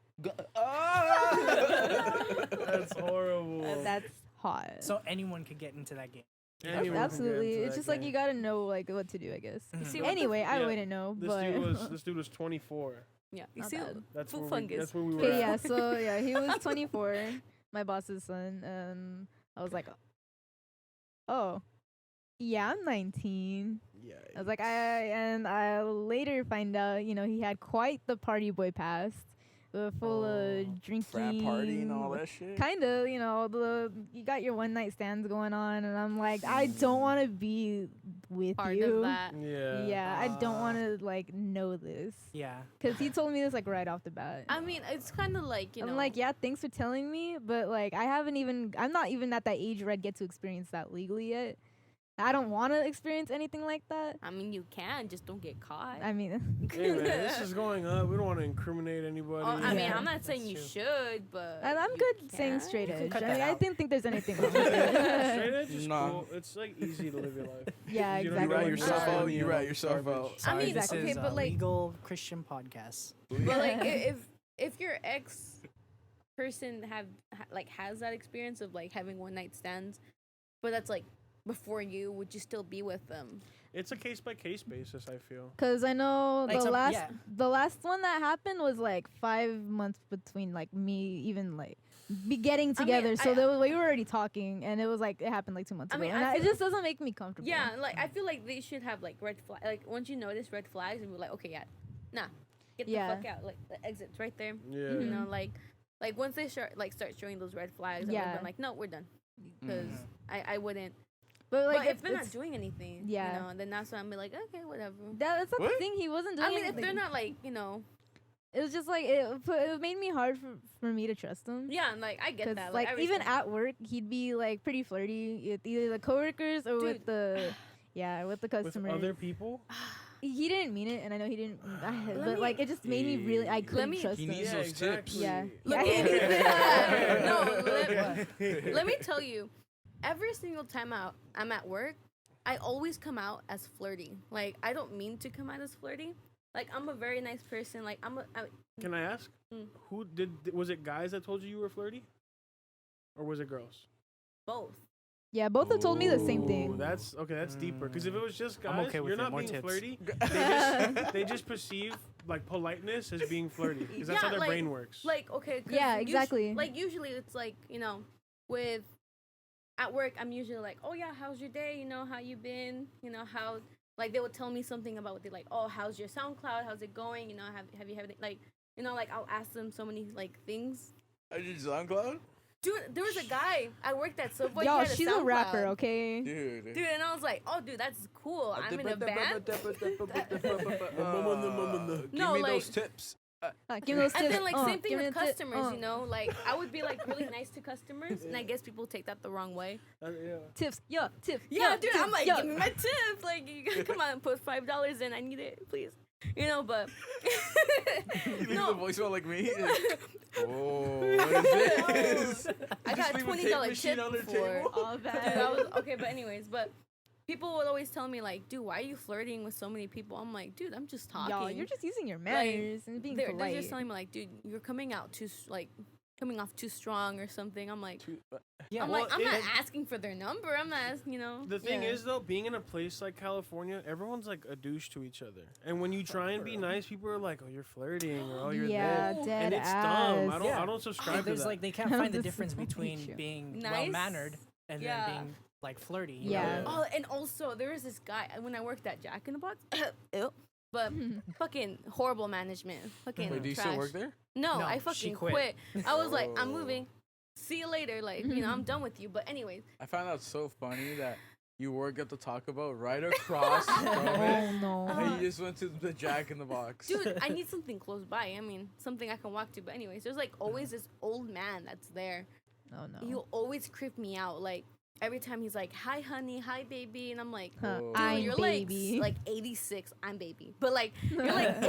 That's horrible. That's hot. So anyone could get into that game. Anyone can get Absolutely, into it's that just like game. you gotta know like what to do, I guess. Mhm. See, what the Anyway, I Yeah, wouldn't know, This but dude was 24. Yeah, you Not see, bad. That's Full where fungus. that's where we were. okay, at. yeah. So yeah, he was 24, my boss's son, and I was like, oh, yeah, I'm 19. Yeah. I was like, I later find out, you know, he had quite the party boy past, full of drinking, Frat party and all that shit. kind of, you know, you got your one night stands going on, and I'm like, I don't want to be with part you. of that. Yeah. Yeah, I don't want to like know this, Yeah. because he told me this like right off the bat. I mean, it's kind of like, you know. I'm like, yeah, thanks for telling me, but like, I'm not even at that age where I'd get to experience that legally yet. I don't want to experience anything like that. I mean, you can, just don't get caught. I mean, Hey man, this is going up. We don't want to incriminate anybody. Oh, I mean, Yeah, I'm not saying you that's true. should, but and I'm you good saying can. straight You can edge. cut I that mean, I out. didn't think there's anything wrong with it. Straight edge is Nah. cool. It's like easy to live your life. Yeah, You don't exactly. You rat like yourself Yeah. out. You rat yourself Garbage. out. Sorry, mean, this okay, is but a like- legal Christian podcast. But like, if your ex person has that experience of like having one night stands, but that's like before you, would you still be with them? It's a case by case basis. I feel. Because I know Like some- yeah. the last one that happened was like 5 months between like me even like be getting I mean, together. So I- we were already talking, and it was like it happened like 2 months I ago. mean, and I it feel- just doesn't make me comfortable. Yeah, like I feel like they should have like red flag. Like once you notice red flags, and be like, okay, yeah, nah, get Yeah. the fuck out. Like the exit's right there. Yeah. You Mhm. know, like once they start showing those red flags, Yeah. I'm like, no, we're done, because Mhm. I wouldn't. but like But if they're not it's- doing anything, Yeah. you know, then that's when I'm be like, okay, whatever. that's not What? the thing. He wasn't doing I mean, if anything. they're not like, you know, It was just like it made me hard for me to trust him. yeah, like I get 'Cause, that. like I even respect- at work, he'd be like pretty flirty with either the coworkers or with Dude. the with the With customers. other people. He didn't mean it, and I know he didn't. Let but me- like it just made me really. I couldn't me- trust He him. needs Yeah, those tips. exactly. Yeah. Look, Yeah. no, let me tell you, every single time I'm at work, I always come out as flirty. Like I don't mean to come out as flirty. Like I'm a very nice person. Like Can I ask? Mm. Who was it? Guys that told you were flirty, or was it girls? both. Yeah, both have told me the same Ooh, thing. That's okay. That's deeper. Because if it was just I'm guys, okay with you're it. not More being tips. flirty. They just perceive like politeness as being flirty. Because that's Yeah, how their like- brain works. Like okay, 'cause Yeah, exactly. like usually it's like with at work I'm usually like, oh yeah, how's your day? You know, how you been? You know how like they would tell me something about what they like. Oh, how's your SoundCloud? How's it going? You know, have you had like like I'll ask them so many like things. I did SoundCloud? Dude, there was a guy I worked at Subway. Yo, he had she's a SoundCloud. rapper, okay? Dude. Dude, and I was like, oh, dude, that's cool. I'm in a band. Give No, me like- those tips. Give me those And tips. then like same thing give me with the tip, customers, you know, like I would be like really nice to customers, and I guess people take that the wrong way. Yeah. Tips, yeah, tips. Yeah, yeah, dude, tips, I'm like, yeah. give me my tip. Like, you gotta come on, put $5 in. I need it, please. you know, but You leave no. the voicemail like me. Oh, what is this? I got a leave a tape $20 machine tip on their before. table? All Dude, bad. that was okay, but anyways, but people would always tell me like, dude, why are you flirting with so many people? I'm like, dude, I'm just talking. Y'all, you're just using your manners and being they're polite. just telling me like, dude, you're coming out too coming off too strong or something. I'm like, Yeah. I'm well, like, I'm it- not asking for their number. I'm not asking, you know. The thing Yeah. is, though, being in a place like California, everyone's like a douche to each other. And when you try and be nice, people are like, "Oh, you're flirting," or "Oh, you're yeah, this," dead and it's ass. dumb. I don't, Yeah. I don't subscribe to There's that. like they can't That find the was difference so between true. being Nice. well mannered and Yeah. then being like flirty. you Yeah. know? Oh, and also there was this guy when I worked at Jack in the Box. Ew. But fucking horrible management. Fucking Wait, do you trash. still work there? No, No, I she fucking quit. quit. I was like, I'm Oh. moving. See you later. Like, you know, I'm done with you. But anyways, I found out so funny that you work at the Taco Bell right across from it. Oh no. And you just went to the Jack in the Box. dude, I need something close by. I mean, something I can walk to. But anyways, there's like always this old man that's there. Oh no. He'll always creep me out. Like every time he's like, "Hi, honey. Hi, baby," and I'm like, Huh, Oh. dude, I'm you're baby. like 86. I'm baby. But like, you're like,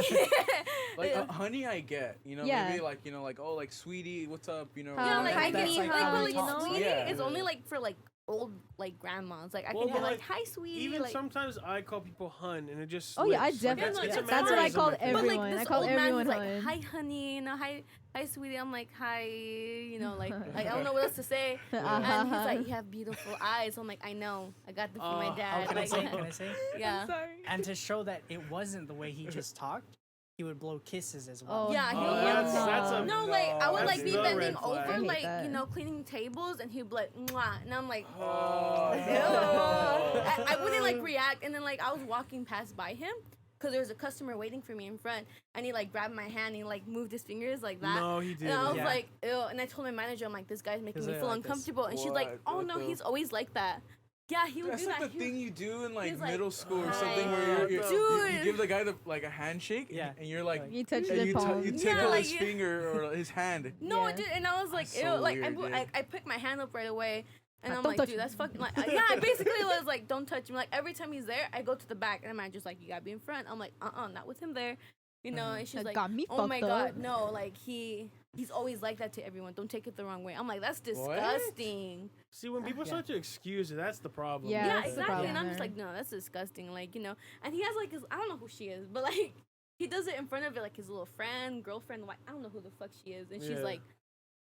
Like, honey, I get. You know, Yeah. maybe like, you know, like, oh, like, sweetie, what's up? You know, yeah, like hi, I can that's eat like like, how but we like talk. sweetie Yeah. is only like for like old like grandmas. Like I Well, can be but, like, like, "Hi, sweetie." Even like, sometimes I call people hun, and it just. Oh yeah, I slips. Like, definitely. it's a That's what I mannerism, called think. but everyone. like I this call old man everyone who's like, hun. "Hi, honey," you know, hi, sweetie. I'm like, "Hi," you know, like I don't know what else to say. And he's like, "You have beautiful eyes." I'm like, "I know, I got them from my Oh, dad." Can I Like, say? Can I say? yeah. Sorry. And to show that it wasn't the way he just talked, he would blow kisses as well. Oh, Yeah, no. he Oh, would that's a no, like I would that's like be the bending red flag. over, I hate like that. you know, cleaning tables, and he'd be like, "Mwah," and I'm like, Oh. ew. I wouldn't like react, and then like I was walking past by him because there was a customer waiting for me in front, and he like grabbed my hand and he like moved his fingers like that. No, he And didn't. I was Yeah. like, ew. And I told my manager, I'm like, this guy's making Is me it feel like this? uncomfortable. And she's like, What? oh What no, the- he's always like that. Yeah, he would That's do like that. the thing you do in like he's like, middle school or "Hi." something where you Dude. give the guy like a handshake Yeah. and you're like You touch and their you, palm. you take Yeah, out like his you- finger or his hand. No, Yeah. dude, and I was like, That's ew, so like weird, yeah. I picked my hand up right away, and I'm Don't like, touch dude, me. that's fucking like, yeah. I basically was like, don't touch me. Like every time he's there, I go to the back, and the manager's like, you gotta be in front. I'm like, not with him there, you know. And she's That like, got me oh my fucked god, up. no, like he's always like that to everyone. Don't take it the wrong way. I'm like, that's disgusting. See, when people Yeah. start to excuse it, that's the problem. Yeah, Yeah, that's the exactly. problem And I'm just there. like, no, that's disgusting. Like, you know, and he has like his, I don't know who she is, but like he does it in front of it, like his little friend, girlfriend, wife. I don't know who the fuck she is, and she's Yeah. like,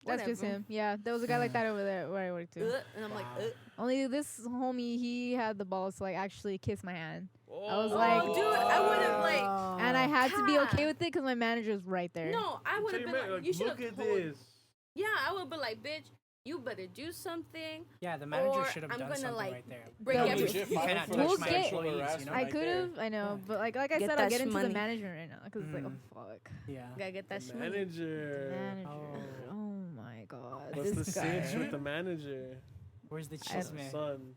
That's just whatever. him. Yeah, there was a guy like that over there where I worked too. And I'm like, Wow. Only this homie, he had the balls to like actually kiss my hand, Oh, was like- dude, I would have like. and I had to be okay God. with it because my manager was right there. No, I would Tell have your been man, like, you should look have at told. this. Yeah, I would be like, bitch, you better do something. Yeah, the manager Or should have I'm done gonna, something like, right there. Break No, everything. legit You file cannot for We'll touch my get- sexual employees, you harassment know? I right could there. have, I know, but like I Get said, I'll that get into the shmoney. management right now because it's like, Mhm. oh fuck, Yeah. Gotta get that The shit. manager. manager. Oh. Oh my god, What's the this guy. cinch with the manager? Where's the I don't chisme? Son.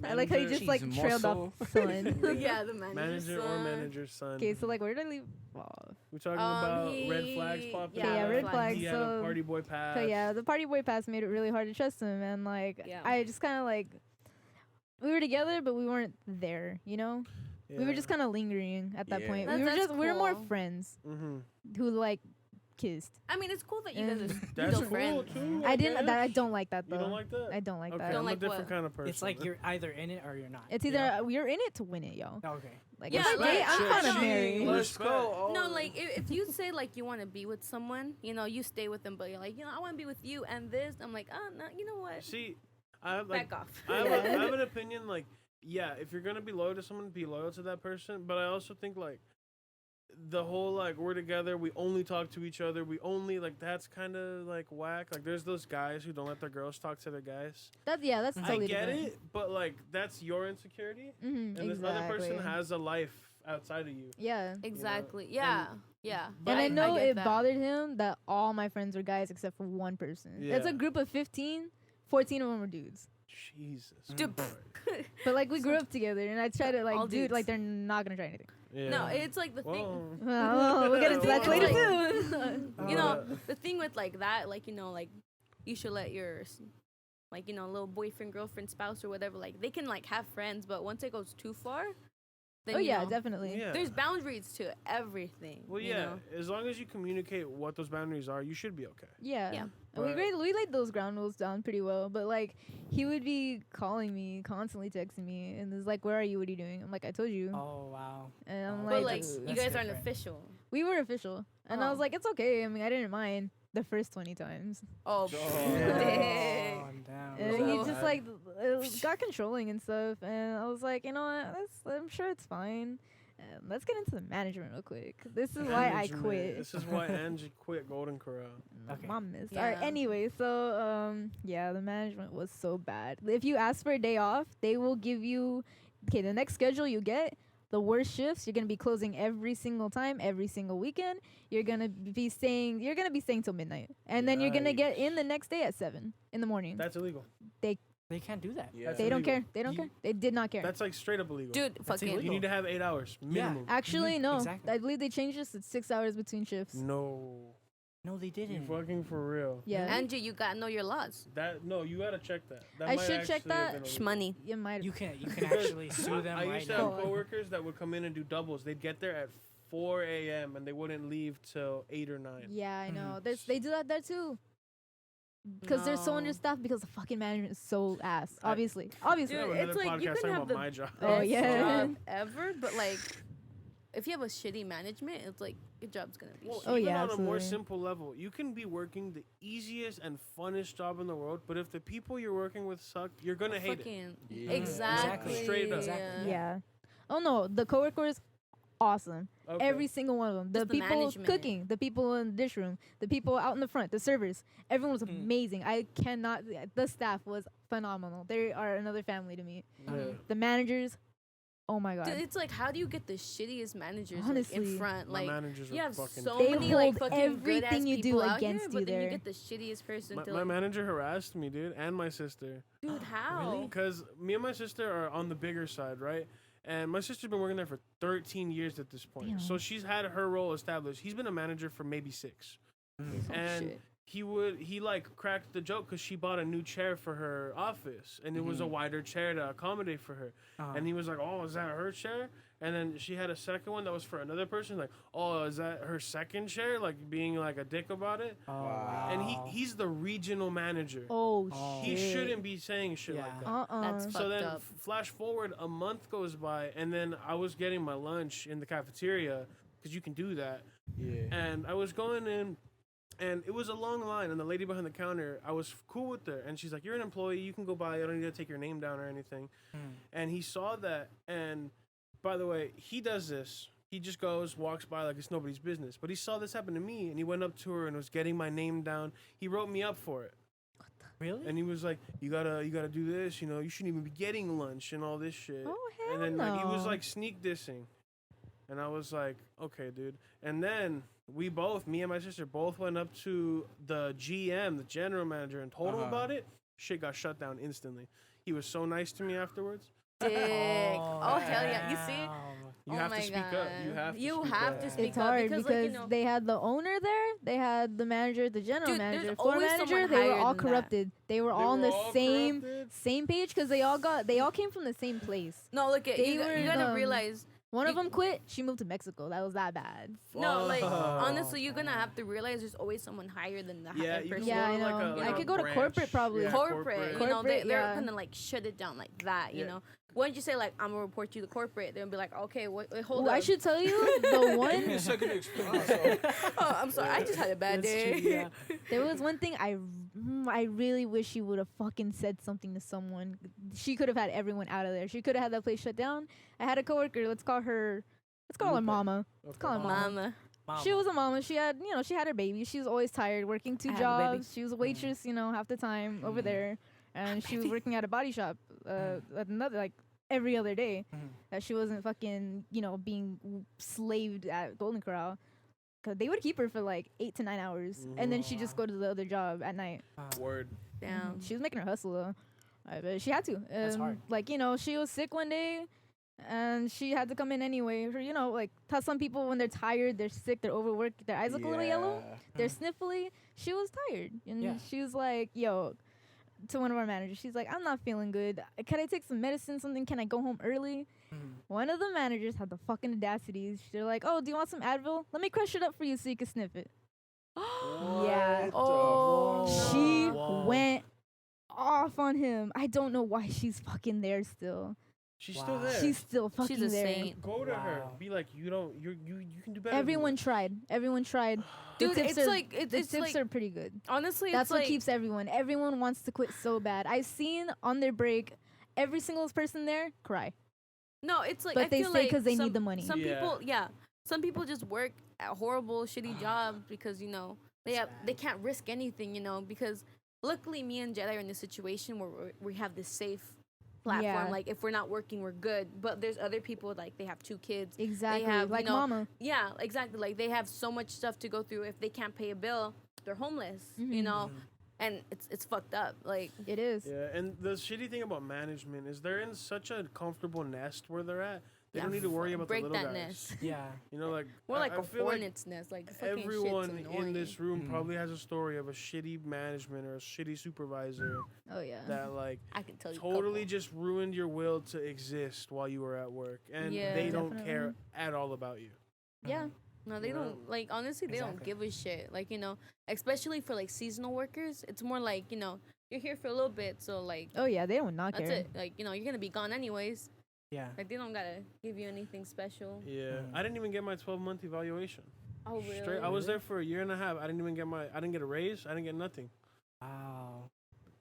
I like how you Manager- just like Cheese trailed off son. Yeah, the manager. Manager or manager's son. Okay, so like where did I leave off? We're talking about red he- flags popping yeah, Okay, yeah, up. red flags. He had a So, party boy pass. so yeah, the party boy pass made it really hard to trust him, and like Yeah. I just kind of like we were together, but we weren't there. You know, we were just kind of lingering at that Yeah. point. That's We were more cool. friends Mm-hmm. who like kissed. I mean, it's cool that you guys are That's still cool friends. too. I didn't. guess. That I don't like that though. You don't like that? I don't like okay, that. Don't I'm like a different what? kind of person. It's like you're either in it or you're not. It's you either know? we're in it to win it, yo. Okay. Like Yeah, if I like, date, I'm kind of no. married. Let's go. No, Oh. like if you say like you want to be with someone, you know, you stay with them, but you're like, you know, I want to be with you and this. I'm like, oh no, you know what? See, I have like Back off. I have an opinion. Like, yeah, if you're gonna be loyal to someone, be loyal to that person. But I also think like the whole like we're together, we only talk to each other, we only like that's kind of like whack. Like, there's those guys who don't let their girls talk to their guys. That's totally I get different. it, but like that's your insecurity, Mm-hmm, and this other person has a life outside of you. Yeah. Exactly. Yeah. Yeah. And I know get it that. bothered him that all my friends were guys except for one person. It's Yeah. a group of 15, 14 of them were dudes. Jesus. Dude, Christ. But like we grew up together, and I try to All like, dude, dudes. like they're not gonna try anything. Yeah. No, it's like the thing. Whoa. Well, we'll get into that Whoa. later too. You know, the thing with like that, like, you know, like you should let your like, you know, little boyfriend, girlfriend, spouse or whatever, like they can like have friends, but once it goes too far, then Oh you yeah, know, definitely. Yeah. there's boundaries to everything. Well, you yeah. know? As long as you communicate what those boundaries are, you should be okay. Yeah. Yeah. And But- we laid those ground rules down pretty well. But like, he would be calling me, constantly texting me, and is like, "Where are you? What are you doing?" I'm like, "I told you." Oh wow. And I'm Oh, But like, like, that's- you that's guys aren't different. official. we were official, and I was Oh. like, "It's okay." I mean, I didn't mind the first 20 times. Oh, Oh. Oh, damn. And So he just bad. like got controlling and stuff, and I was like, you know what? I'm sure it's fine. Let's get into the management real quick. This is why I Management. quit. This is why Angie quit Golden Corral. Okay. Mom missed. All right. Yeah. Anyway, so yeah, the management was so bad. If you ask for a day off, they will give you the next schedule you get. The worst shifts. You're gonna be closing every single time, every single weekend. You're gonna be staying till midnight, and then you're gonna get in the next day at 7 in the morning. That's illegal. They can't do that. Yeah. They don't illegal. care. They don't You- care. They did not care. That's like straight up illegal. dude, fucking. illegal. You need to have 8 hours minimum. Actually, no. Exactly. I believe they changed this. It's 6 hours between shifts. No. No, they You didn't. fucking for real. Yeah. Angie, you gotta know your laws. You gotta check that. That I might should check actually have that. been illegal. Shmoney. You might. You can actually sue them I right used to now. have coworkers that would come in and do doubles. They'd get there at 4 a.m. and they wouldn't leave till 8 or 9. Yeah, I know. They do that there too. Because they're so No. understaffed because the fucking management is so ass. I- Obviously. I have Dude, another it's like you podcast can talking have about the my job. Oh, best yeah. job ever, but like, if you have a shitty management, it's like your job's gonna be. Well, shit. Oh, even yeah, on a more absolutely. simple level, you can be working the easiest and funnest job in the world, but if the people you're working with suck, you're gonna hate it. Fucking Yeah. exactly. Straight up. Exactly. Yeah. Oh no, the coworkers, awesome. Okay. Every single one of them. The Just the people management. cooking, the people in the dish room, the people out in the front, the servers. Everyone was amazing. I cannot. The staff was phenomenal. They are another family to me. Yeah. The managers, oh my god. Dude, it's like, how do you get the shittiest managers like, Honestly. in front? My Like, managers you are have fucking. so They many like hold fucking good ass everything you do people out against here, you but then there. you get the shittiest person to my like, manager harassed me, dude, and my sister. dude, how? Really? Because me and my sister are on the bigger side, right? And my sister's been working there for 13 years at this point. Damn. So she's had her role established. He's been a manager for maybe 6. Oh, and shit. he like cracked the joke because she bought a new chair for her office. And it was a wider chair to accommodate for her. Uh-huh. And he was like, oh, is that her chair? And then she had a second one that was for another person. Like, oh, is that her second chair? Like, being like a dick about it. Oh, Wow. And he's the regional manager. Oh, Oh. He shit. shouldn't be saying shit like Yeah. that. That's So fucked then, up. flash forward, a month goes by, and then I was getting my lunch in the cafeteria because you can do that. Yeah. And I was going in, and it was a long line. And the lady behind the counter, I was cool with her, and she's like, "You're an employee. You can go by. I don't need to take your name down or anything." And he saw that, and by the way, he does this. He just goes, walks by like it's nobody's business. But he saw this happen to me, and he went up to her and was getting my name down. He wrote me up for it. Really? And he was like, you gotta do this, you know, you shouldn't even be getting lunch and all this shit. Oh, hell And then like he was no. like sneak dissing. And I was like, okay, dude. And then me and my sister both went up to the GM, the general manager, and told him about it. Shit got shut down instantly. He was so nice to me afterwards. Dick. Oh, hell yeah. You see? You Oh have to my speak up. You God. have to You speak have up. to speak It's up hard because, because like, you know, they had the owner there, they had the manager, the general Dude, there's manager, floor always manager. someone They were higher all than that. corrupted. They were all on were the all same corrupted? page because they all came from the same place. no, look at They you. were You gotta the- realize. One of You- them quit. She moved to Mexico. That was that bad. No, like Fuck. honestly, you're gonna have to realize there's always someone higher than the Yeah, higher you person. can Yeah, go I to like know. a, like I a could go to branch. corporate probably. Yeah, corporate, you know, Corporate, they're yeah. gonna like shut it down like that, you Yeah. know. Once you say like I'm gonna report you to corporate, they'll be like, okay, wait, hold Ooh, up. I should tell you the Give me a one. second to explain myself. Oh, I'm sorry, I just had a bad That's day. true, yeah. There was one thing I really wish she would have fucking said something to someone. She could have had everyone out of there. She could have had that place shut down. I had a coworker. Let's call her Lupe. Mama. Let's call her Mama. Mama. She was a mama. She had, she had her baby. She was always tired, working 2 I have a baby. jobs. She was a waitress, half the time over there, and she was working at a body shop, at another like every other day. That she wasn't fucking, being slaved at Golden Corral, cause they would keep her for like 8 to 9 hours, and then she'd just go to the other job at night. Word. Damn. She was making her hustle though, but she had to. That's hard. Like she was sick one day. And she had to come in anyway. Her, like how some people when they're tired, they're sick, they're overworked, their eyes look a little yellow, they're sniffly. She was tired, and Yeah. she was like, "Yo, to one of our managers. She's like, I'm not feeling good. Can I take some medicine, something? Can I go home early? One of the managers had the fucking audacity. They're like, oh, do you want some Advil? Let me crush it up for you so you can sniff it. Yeah. Oh, She Whoa. went off on him. I don't know why she's fucking there still. She's Wow. still there. She's still fucking She's a there. saint. Go to her. Wow. Be like, you can do better. Everyone tried. Everyone tried. The Dude, tips it's are- like the it's tips like are pretty good. honestly, That's it's what like keeps everyone. Everyone wants to quit so bad. I've seen on their break every single person there cry. no, it's like But I they feel stay like 'cause they need some- the money. Some Yeah. people, some people just work at horrible, shitty jobs because they can't risk anything, because luckily me and Jedi are in a situation where we have this safe platform. Yeah. Like if we're not working, we're good. But there's other people like they have 2 kids. Exactly. have, like mama. Yeah, exactly. Like they have so much stuff to go through. If they can't pay a bill, they're homeless. Mhm. And it's fucked up. Like It is. Yeah, and the shitty thing about management is they're in such a comfortable nest where they're at. They don't need to worry about the break little that guys. nest. Yeah. Like More like I a feel like hornet's nest. Like fucking everyone shit's in this annoying. room probably has a story of a shitty management or a shitty supervisor Oh yeah. that like I can tell you. a totally couple. just ruined your will to exist while you were at work, and Yeah. they don't care Definitely. at all about you. Yeah. No, they You know? don't. Like honestly, they don't Exactly. give a shit. Like especially for like seasonal workers, it's more like you're here for a little bit, so like Oh yeah. They don't not that's care. it. Like you're gonna be gone anyways. Yeah. Like they don't gotta give you anything special. Yeah, I didn't even get my 12-month evaluation. Oh really? Straight, I was there for a year and a half. I didn't get a raise. I didn't get nothing. Wow.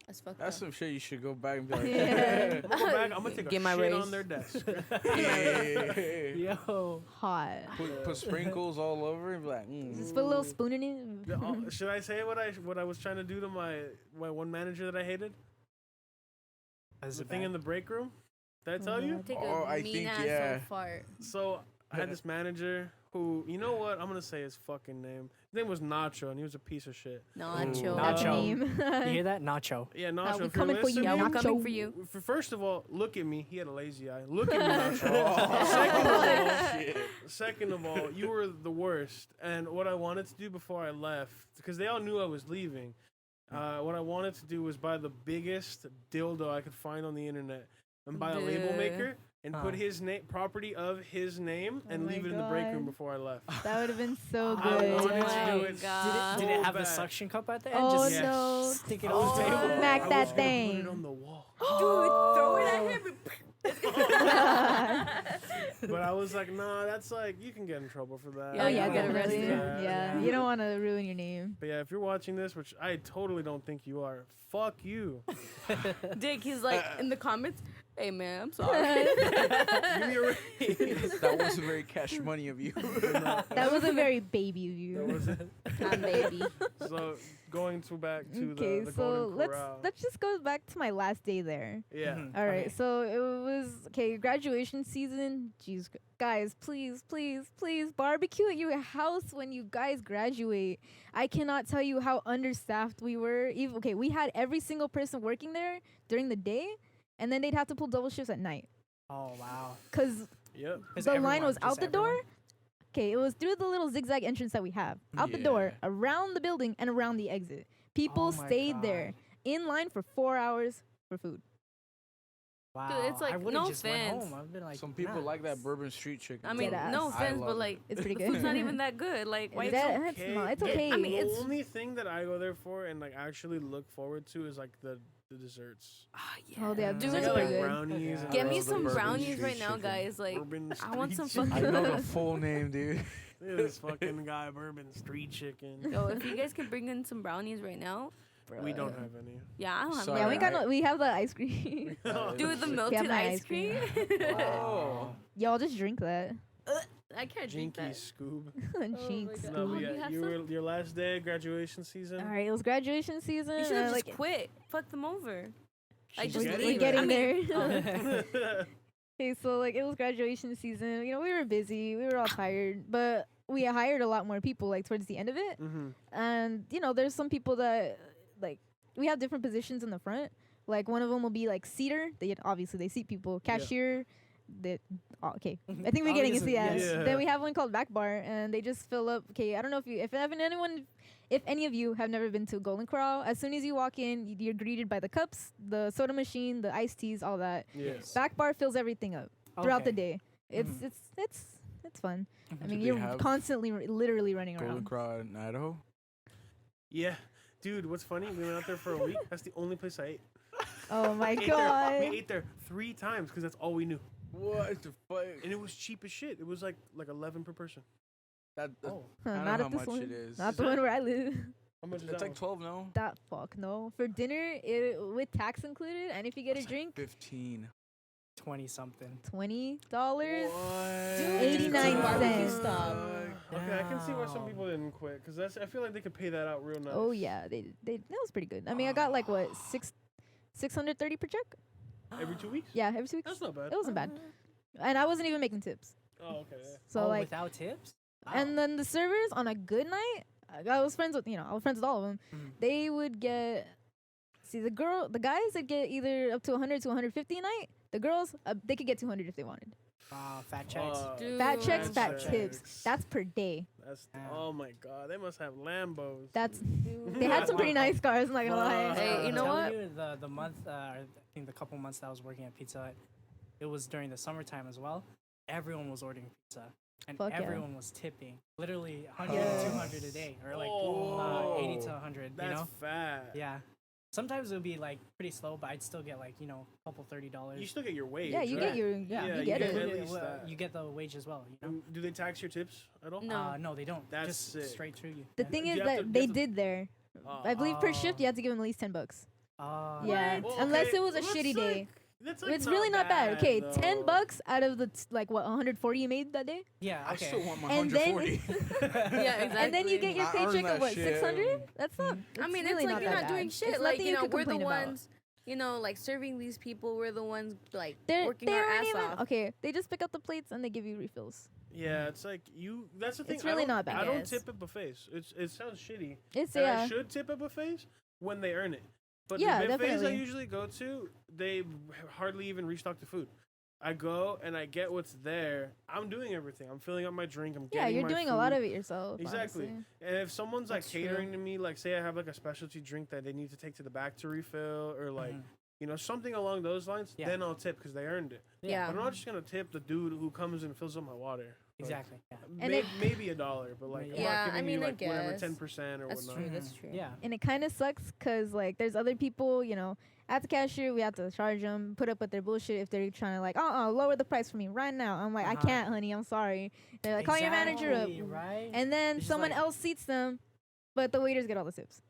That's fucked That's up. some shit you should go back and be like, Yeah. I'm gonna go back. I'm gonna take a Get my shit raise. on their desk. hey. Yo. Hot. Put sprinkles all over and be like, Just put a little spoon in it. Should I say what I was trying to do to my one manager that I hated? Is The it thing bad? in the break room. Did I tell Oh, you? God. Take Oh, a I mean think, ass yeah. fart. So I had this manager who, you know what? I'm gonna say his fucking name. His name was Nacho, and he was a piece of shit. Nacho. That's a Nacho. name. You hear that? Nacho. Yeah, Nacho. we if you're coming for you, listening, Yeah, we're coming Nacho. for you. First of all, look at me. He had a lazy eye. Look at me, Nacho. shit. Second of all, you were the worst. And what I wanted to do before I left, because they all knew I was leaving, what I wanted to do was buy the biggest dildo I could find on the internet and buy a label Duh. maker and put Huh. his name, property of his name, and Oh my leave it in the break room God. before I left. That would have been so I good. wanted to do my it. God. Did so it have the bad. suction cup at the end? Oh Just no. stick it I on was the gonna- table. Smack I that was gonna thing. Put it on the wall. Dude, throw it at him. But I was like, nah, that's like, you can get in trouble for that. Oh yeah, you get definitely. arrested. Yeah. You don't want to ruin your name. But yeah, if you're watching this, which I totally don't think you are, fuck you. Dick, he's like in the comments. Hey man, I'm sorry. Give me a raise. That was very cash money of you. That was a very baby of you. That was it. I'm baby. So going back to Okay, the so Golden Corral. let's just go back to my last day there. Yeah. Mhm. All right, Okay. so it was graduation season. Jeez, guys, please barbecue at your house when you guys graduate. I cannot tell you how understaffed we were. Even we had every single person working there during the day, and then they'd have to pull double shifts at night Oh, wow. because Yep. Is the line everyone, was out just the door. everyone? Okay, it was through the little zigzag entrance that we have. Out the door, Yeah. around the building, and around the exit. People Oh my stayed there God. in line for 4 hours for food. Wow. it's like, I would've no just went offense. home. I've been like, Some people nah. like that Bourbon Street chicken. I mean, Deadass. no I offense, love but like It's pretty the good. food's not even that good. Like, why? It's not- it's okay. I mean, the it's- only thing that I go there for and like actually look forward to is like the desserts. Oh, yeah, Dude, They desserts got are like good. brownies. Yeah. and Get I me love the some Bourbon brownies Street right now, chicken. guys. Like, Bourbon I want some Street I fucking. know the full name, dude. Look at this fucking guy, Bourbon Street Chicken. Yo, if you guys can bring in some brownies right now, We don't have any. yeah, I don't have. Sorry. Yeah, we none. got we have the ice cream. Dude, the Shit. melted my ice ice cream. cream. Oh. Y'all just drink that. I can't drink Jinky that. Scoob. Jinx. God. No, Oh, but you yeah, have you some? were your last day of graduation season. All right, it was graduation season. You should have and, just quit. Fuck them over. Like, She's just getting leave. we're getting I mean, there. Okay, so it was graduation season. You know, we were busy. We were all tired, but we hired a lot more people like towards the end of it. Mm-hmm. And there's some people that like we have different positions in the front. Like one of them will be like seater. They obviously they seat people. Cashier, that. Oh, okay, I think we're getting into Obviously, yes. yes. Then we have one called Back Bar, and they just fill up. Okay, I don't know if any of you have never been to Golden Corral, as soon as you walk in, you're greeted by the cups, the soda machine, the iced teas, all that. Yes. Back Bar fills everything up throughout the Okay. day. It's fun. I mean, Do they you're have constantly, literally running Golden around. Corral in Idaho. Yeah. Dude, what's funny? We went out there for a week. That's the only place I ate. Oh my We god. ate there 3 times because that's all we knew. What the fuck? And it was cheap as shit. It was like 11 per person. That, Oh. I Huh, don't not know at how this much one. it is. Not Is the it? one where I live. How much is It's that like one? 12, no? That fuck no. For dinner, with tax included, and if you get a It's like drink, 15. 20 something. $20. What? 89 barbecue cents. stop. Okay, I can see why some Damn. people didn't quit because I feel like they could pay that out real nice. Oh yeah, they that was pretty good. I mean, I got like what 630 per check. Every 2 weeks? Yeah, every 2 weeks. That's not bad. It wasn't bad, and I wasn't even making tips. Oh, okay. Yeah. So like, without tips? and then the servers on a good night, I was friends with all of them. Mhm. They would get. See the guys that get either up to 100 to 150 a night. The girls, they could get 200 if they wanted. Fat checks. Dude. Fat checks, Fat fat checks. tips. That's per day. That's Damn. oh my god, they must have Lambos. That's Dude. they had some pretty nice cars. I'm not gonna lie. Hey, you know Tell what? You, the month, I think the couple months that I was working at Pizza Hut, it was during the summertime as well. Everyone was ordering pizza, and Fuck yeah. everyone was tipping. Literally 100 Yes. to 200 a day, or like Oh. 80 to 100. That's You know? fat. Yeah. Sometimes it would be like pretty slow, but I'd still get like a couple $30. You still get your wage. Yeah, you right? get your Yeah, you you get get it. at least that. You get the wage as well. You know. Do they tax your tips at all? No. No, they don't. That's just sick. straight through you. The Yeah. thing Do is you have that to- they you have to- did there. Oh. I believe per shift Oh. you have to give them at least $10. Uh, Yeah, Well, unless okay, it was a that's shitty day. That's like It's really not bad. Okay, though. $10 out of the like what 140 you made that day, Yeah. I Okay. still want my And then- 140. Yeah, exactly. and then you get your I earned paycheck that of what shit. 600. That's not. I mean, really it's like not you're that not bad. doing shit. It's Like, nothing you know, could we're the complain about. ones, like serving these people. We're the ones, like, They working our aren't ass even off. okay. They just pick up the plates and they give you refills. Yeah, it's like you. That's the thing. It's really I don't, not bad. I don't Yes. tip at buffets. It sounds shitty. It's And I yeah. should tip at buffets when they earn it. But Yeah, the buffets I definitely. usually go to, they hardly even restock the food. I go and I get what's there. I'm doing everything. I'm filling up my drink. I'm Yeah, getting you're my doing a lot food. of it yourself. Exactly. honestly. And if someone's like That's true. catering to me, like say I have like a specialty drink that they need to take to the back to refill, or like something along those lines, Yeah. then I'll tip because they earned it. Yeah. But I'm not just gonna tip the dude who comes and fills up my water. Like, Exactly. Yeah. And maybe $1, but like I'm Yeah, not I giving mean, you I like whatever guess. 10% or That's whatnot. true. That's true. Yeah. And it kind of sucks because like there's other people, at the cashier we have to charge them, put up with their bullshit if they're trying to like, lower the price for me right now. I'm like, I Uh-huh. can't, honey. I'm sorry. They're like, call your manager up, Exactly, Right. and then It's just someone like- else seats them, but the waiters get all the tips.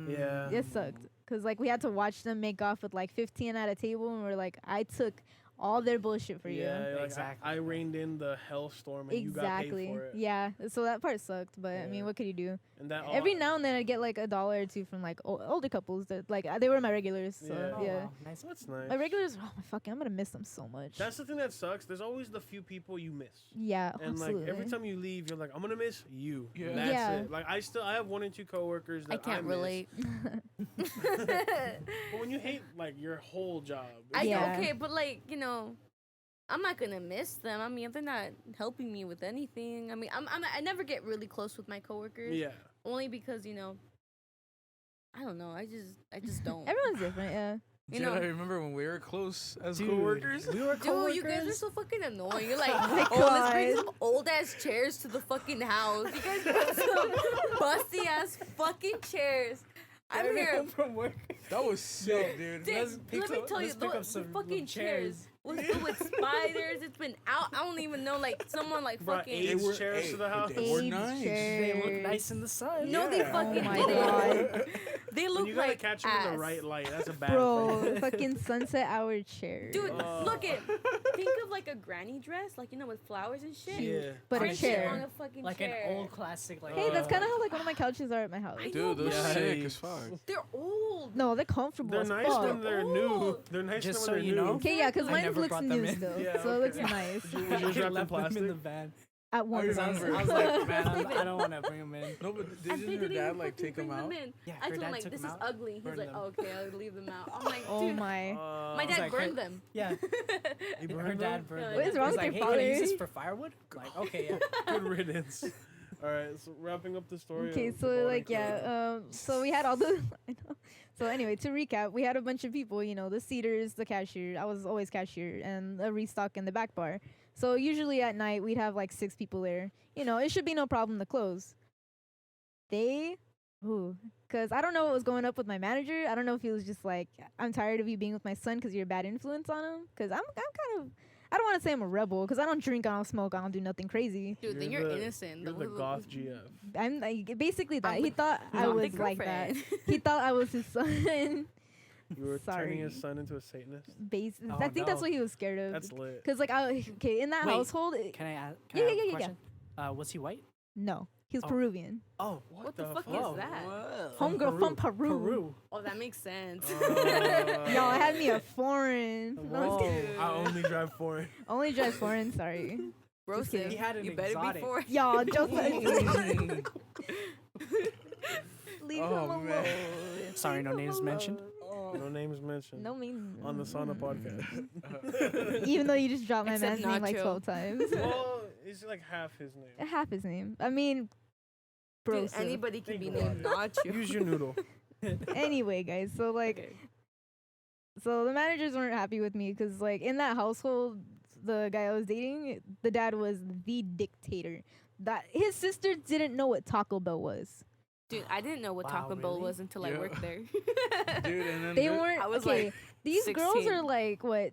Yeah. It sucked because like we had to watch them make off with like 15 at a table, and we're like, I took all their bullshit for you. Yeah, like Exactly. I reined in the hellstorm and you got Exactly. paid for it. Yeah. So that part sucked, but I Yeah. mean, what could you do? And that Every now and then I get like $1 or $2 from like older couples that like they were my regulars. So Yeah. Oh, yeah. wow. Nice. That's nice. My regulars, oh my fucking, I'm gonna miss them so much. That's the thing that sucks. There's always the few people you miss. Yeah, And absolutely. like every time you leave, you're like, I'm gonna miss you. Yeah. That's Yeah. it. Like I have 1 or 2 coworkers that I can't miss. relate. But when you hate like your whole job, it's Yeah. Okay, but like, I'm not gonna miss them. I mean, they're not helping me with anything. I mean, I never get really close with my coworkers. yeah. Only because I don't know. I just don't. Everyone's different, yeah. You Dude, know- I remember when we were close as Dude, coworkers. We were Dude, you guys are coworkers. so fucking annoying. You're like, Oh my oh, let's bring God. some old ass chairs to the fucking house. You guys brought some busty ass fucking chairs. I'm here. from work. That was sick, dude. Dude, Let's pick let me some- tell you, let's pick the up some fucking chairs. chairs was filled with spiders. It's been out. I don't even know. Like someone like Brought fucking. AIDS chairs to the house. They were AIDS nice. They look chairs. nice in the sun. No, they Yeah. fucking Oh my didn't. God. They When look you gotta like catch them ass. in the right light. That's a bad thing. Bro, fucking sunset hour chair. Dude, Oh. look it. Think of like a granny dress, like with flowers and shit. Yeah. But a Print it chair. on a fucking Like chair. an old classic. Like Hey, that's kind of how like one of my couches are at my house. I know, Dude, those but sick Yikes. as fuck. they're old. No, they're comfortable They're as nice fuck. when they're new. Old. They're nice Just when so they're you new. know. Okay, yeah, because I mine never looks brought them new in. still, Yeah, so it looks okay. nice. Was yours wrapped in left them in plastic? the van. At one I point. remember. I was like, man, I don't want to bring him in. No, but And didn't they her didn't dad even like fucking take him bring them out? in. Yeah, I her told him dad like took this them is out, ugly. He's burned like, them. oh, okay, I'll leave them out. I'm like, Oh dude, my. my dad like, burned her- them. Yeah, He her burned dad them? burned Yeah, them. What is wrong He's with like, your hey, can I use father? this for firewood? Like, okay, yeah. Good riddance. All right, so wrapping up the story. Okay, of so the like bowling club. yeah, so we had all the. I know. So anyway, to recap, we had a bunch of people. You know, the seaters, the cashier. I was always cashier, and a restock in the back bar. So usually at night we'd have like 6 people there. You know, it should be no problem to close. Because I don't know what was going up with my manager. I don't know if he was just like, I'm tired of you being with my son because you're a bad influence on him. Because I'm kind of, I don't want to say I'm a rebel because I don't drink, I don't smoke, I don't do nothing crazy. Dude, then you're innocent. You're the goth GF. I'm like, basically that. I'm He the thought I gothic was like that. girlfriend. He thought I was his son. You were turning his Sorry. son into a Satanist. Oh, I think that's no. what he was scared of. That's lit. Because like, okay, in that Wait, household, Can I ask? Yeah, I have yeah, a yeah, question? Was he white? no, he was Oh. Peruvian. Oh, What the fuck Whoa. is that? Homegirl from Peru. Peru. Oh, that makes sense. Y'all had me a foreign. No, Whoa. I only drive foreign. only drive foreign. Sorry. Bro Just said, kidding. He had an you better exotic. be for Y'all just leave Oh, him alone. man. Sorry, no Leave him names mentioned. alone. No names mentioned. No mean. On the Sauna Podcast. Even though you just dropped my Except man's name like Nacho. 12 times. Well, it's like half his name. Half his name. I mean, bro. Dude, anybody can Think be about named Nacho. Use your noodle. Anyway, guys. So like, Okay. so the managers weren't happy with me because like in that household, the guy I was dating, the dad was the dictator. That his sister didn't know what Taco Bell was. Dude, I didn't know what Wow, Taco Bell really? was until I Yeah. worked there. Dude, and then They weren't I was, okay. like, These girls 16. are like what,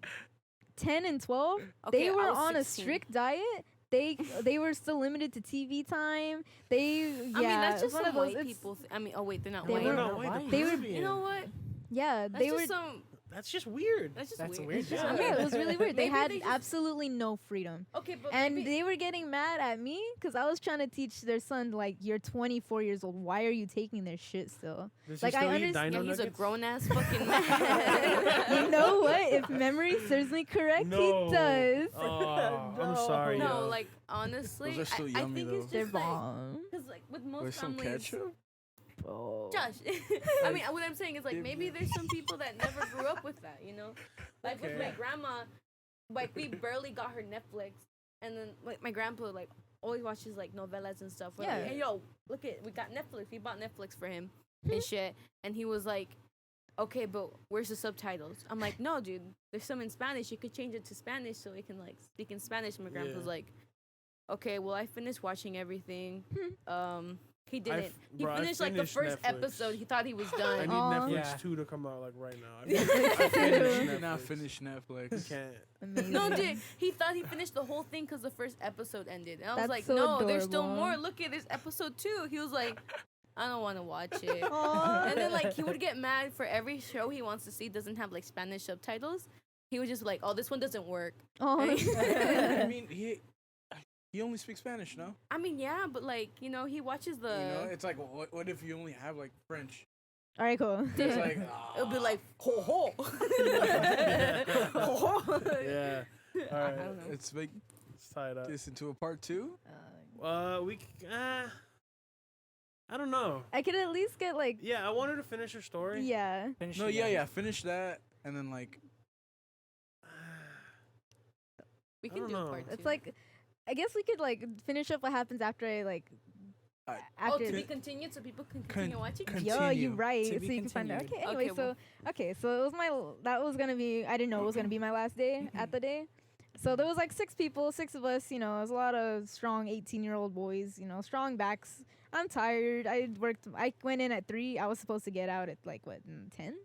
10 and 12. Okay, They I were was on 16. a strict diet. They were still limited to TV time. They yeah. I mean, that's just one some of those. white it's- people. I mean, oh wait, they're not They white. were not white. They were- You know what? Yeah, That's they just were. some. That's just weird. That's just That's a weird. weird It's just job. Yeah, it was really weird. They Maybe had they just- absolutely no freedom. Okay, but And maybe, they were getting mad at me because I was trying to teach their son, like, you're 24 years old. Why are you taking their shit still? Does Like, he I still eat understand- dino yeah, he's a nuggets? grown ass fucking man. You know what? If memory serves me correct, No. he does. Oh, I'm sorry. no, yo. like honestly, Those are still I yummy, think though. it's They're just like bomb. because like with most with some families. ketchup. Oh. Josh, I mean, what I'm saying is like maybe there's some people that never grew up with that, you know, like with my Okay. grandma, like we barely got her Netflix, and then like my grandpa like always watches like novelas and stuff. We're like, Yeah. hey yo, look at we got Netflix. We bought Netflix for him and shit, and he was like, okay, but where's the subtitles? I'm like, no, dude, there's some in Spanish. You could change it to Spanish so we can like speak in Spanish. And my grandpa's Yeah. like, okay, well I finished watching everything. He didn't. bro, I He finished like the finished first Netflix. episode. He thought he was I done. need Aw. Netflix Yeah. 2 to come out like right now. I finished did not Netflix. finish Netflix. Can't. Amazing. No, dude, he thought he finished the whole thing because the first episode ended. And I was That's like, so no, there's still adorable. more. Look at this episode 2. He was like, I don't want to watch it. Aw. And then like he would get mad for every show he wants to see doesn't have like Spanish subtitles. He was just like, oh, this one doesn't work. Oh. I mean, he only speaks Spanish, no? I mean, yeah, but like, you know, he watches the. You know, it's like, what if you only have like French? All right, cool. It's like, It'll be like, ho ho. Ho, ho. Yeah. All I right. don't know. let's make Let's tie it up. this into a part 2. I don't know. I could at least get like, Yeah, I want her to finish her story. yeah. Finish No, it, yeah, finish that, and then like, We I can don't do know. part 2. It's like, I guess we could like finish up what happens after I like. I- Oh, After to be continued so people can Con- continue watching? con- Yo, you Continue. right. To So be you can find out. continued. Okay, anyway, Okay, so it was that was gonna be, I didn't know it was gonna be my last day at the day. So there was like 6 people, 6 of us, you know, it was a lot of strong 18-year-old boys, you know, strong backs. I'm tired. I went in at 3. I was supposed to get out at like, what, 10?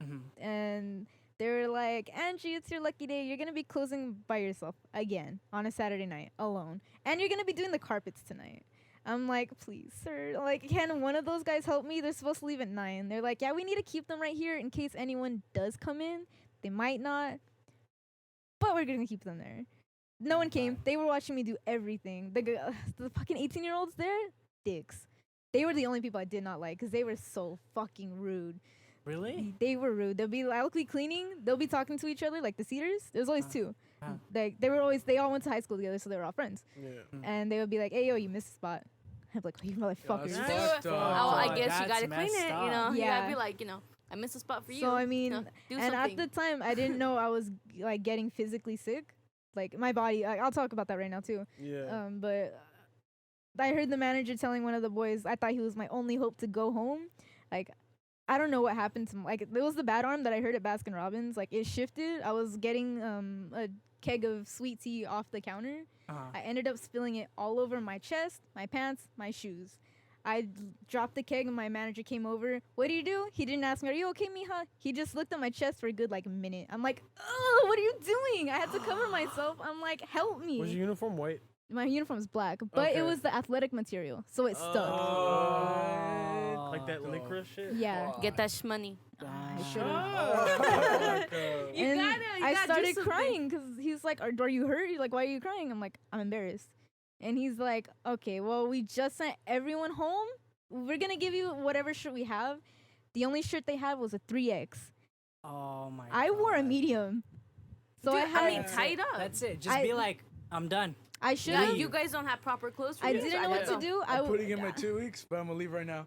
Mhm. And they were like, Angie, it's your lucky day. You're going to be closing by yourself again on a Saturday night alone. And you're going to be doing the carpets tonight. I'm like, please, sir. Like, can one of those guys help me? They're supposed to leave at 9. They're like, yeah, we need to keep them right here in case anyone does come in. They might not. But we're going to keep them there. No one came. They were watching me do everything. The fucking 18-year-olds there, dicks. They were the only people I did not like because they were so fucking rude. Really? They were rude. I'll be cleaning. They'll be talking to each other like the Cedars. There's always 2. Like they all went to high school together, so they were all friends. Yeah. And they would be like, "Hey, yo, you missed a spot." I'm like, "Oh, you motherfuckers." That's fucked up. Oh, I guess you That's gotta clean messed it. up. You know, you Yeah. gotta be like, I missed a spot for you. So I mean, do and something. at the time, I didn't know I was like getting physically sick. Like my body, I'll talk about that right now too. Yeah. But I heard the manager telling one of the boys, I thought he was my only hope to go home. Like, I don't know what happened to like it was the bad arm that I heard at Baskin Robbins. Like it shifted. I was getting a keg of sweet tea off the counter. I ended up spilling it all over my chest, my pants, my shoes. I dropped the keg and my manager came over. What do you do? He didn't ask me, "Are you okay, mija?" He just looked at my chest for a good like minute. I'm like, "Oh, what are you doing?" I had to cover myself. I'm like, "Help me." Was your uniform white? My uniform is black, but Okay. it was the athletic material, so it stuck. Like that licorice shit? Yeah. Get that shmoney. I should have. Oh, You And gotta- you I gotta do started something. crying because he's like, are you hurt? He's like, "Why are you crying?" I'm like, "I'm embarrassed." And he's like, "Okay, well, we just sent everyone home. We're going to give you whatever shirt we have." The only shirt they had was a 3X. Oh my. I wore a God. medium. So Dude, I had, I mean, tie it up. That's it. Just I- be like, I'm done. I should Yeah, have. you guys don't have proper clothes for I you, didn't so know what gotta to go. do. I'm putting in my 2 weeks, but I'm gonna leave right now.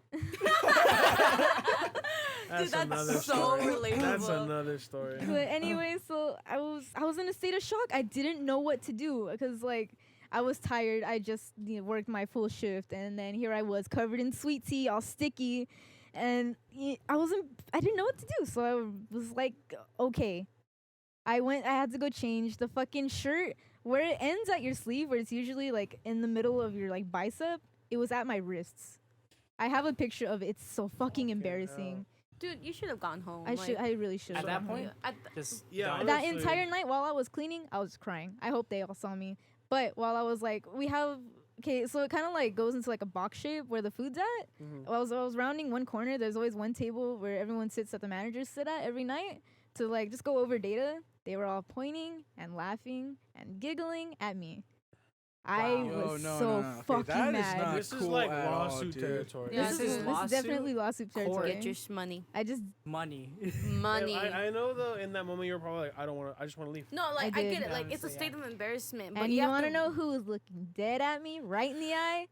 That's Dude, another that's so story. relatable. That's another story. But anyway, so I was in a state of shock. I didn't know what to do because like I was tired. I just worked my full shift, and then here I was covered in sweet tea, all sticky, and I didn't know what to do. So I was like, okay. I had to go change the fucking shirt where it ends at your sleeve, where it's usually like in the middle of your like bicep. It was at my wrists. I have a picture of it. It's so fucking embarrassing. Dude, you should have gone home. I really should. At that point, At just Yeah, done. That honestly. entire night while I was cleaning, I was crying. I hope they all saw me. But while I was like, so it kind of like goes into like a box shape where the food's at. Mhm. While I was rounding one corner, there's always one table where everyone sits that the managers sit at every night to like just go over data. They were all pointing and laughing and giggling at me. I Wow. was no, so no, no. Okay, fucking that is mad. not This is cool like at all, lawsuit dude. territory. Yeah, This This is is this is lawsuit, definitely lawsuit territory. Get your shmoney. I just money. Money. I know though. In that moment, you were probably like, I just want to leave. No, like I did. get it. Like it's a Honestly, state of embarrassment. But and you you have want to to know who was looking dead at me right in the eye?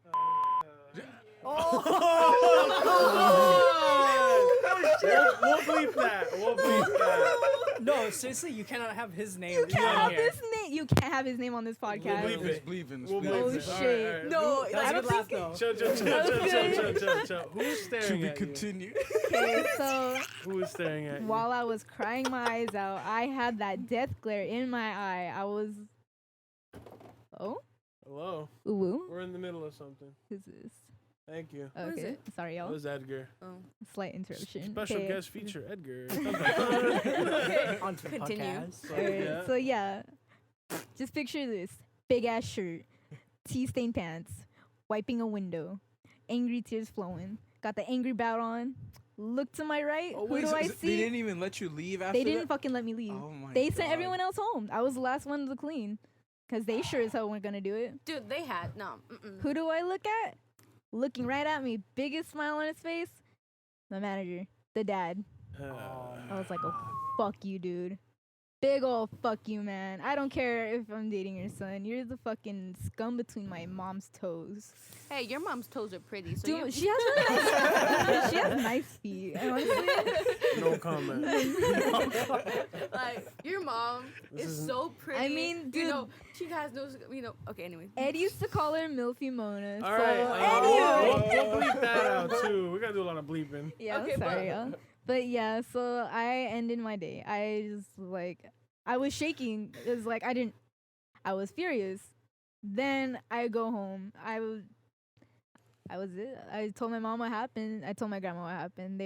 We'll bleep that. We'll bleep that. No, seriously, you cannot have his name. You can't on have here. his name. You can't have his name on this podcast. bleep It's it. bleeping. It's We'll bleeping. bleep Oh, it. shit. No, That was I a don't good laugh think. though. Chill. Who's To staring be at you? continued. Okay, so Who is staring at you? while I was crying my eyes out, I had that death glare in my eye. I was, oh, Hello. ooh, We're in the middle of something. who's this? Thank you. Who is Okay, it? sorry, That y'all. was Edgar. Oh. Slight interruption. Special Okay. guest feature, Edgar. On to the Continue. podcast. Alright, Yeah. so yeah, just picture this: big ass shirt, tea-stained pants, wiping a window, angry tears flowing. Got the angry bout on. Look to my right. Oh, Who wait, do so I They see? didn't even let you leave after They didn't that? fucking let me leave. Oh my They sent God. everyone else home. I was the last one to clean, cause they sure as hell weren't gonna do it. Dude, they had no. Mm-mm. Who do I look at? Looking right at me, biggest smile on his face. The manager, the dad. I was like, oh, fuck you, dude. Big ol' fuck you, man. I don't care if I'm dating your son. You're the fucking scum between my mom's toes. Hey, your mom's toes are pretty. So Dude, she has really nice. She has nice feet. And honestly, No comment. like your mom This is isn't- so pretty. I mean, you dude. know, she has no. Okay, anyway. Ed used to call her Milfy Mona. All so right. anyway. We'll bleep that out too. We gotta do a lot of bleeping. Yeah, Okay, I'm sorry, but- y'all. But yeah, so I ended my day. I just I was shaking. It was like I was furious. Then I go home. I was it. I told my mom what happened. I told my grandma what happened.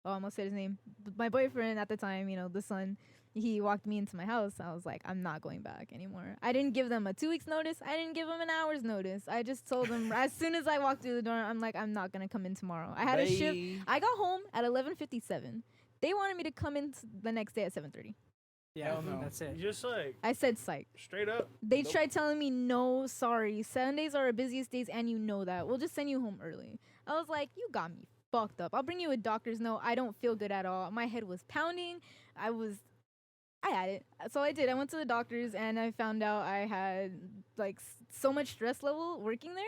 I almost said his name. My boyfriend at the time, the son, he walked me into my house. I was like, I'm not going back anymore. I didn't give them a 2 weeks notice. I didn't give them an hour's notice. I just told them as soon as I walked through the door, I'm like, I'm not going to come in tomorrow. I had a shift. I got home at 11:57. They wanted me to come in the next day at 7:30. Yeah, Hell no. that's it. Just like I said psych. straight up. They tried telling me, no, sorry. Sundays are our busiest days, and you know that. We'll just send you home early. I was like, you got me fucked up. I'll bring you a doctor's note. I don't feel good at all. My head was pounding. I was I had it. So I did. I went to the doctors and I found out I had like so much stress level working there.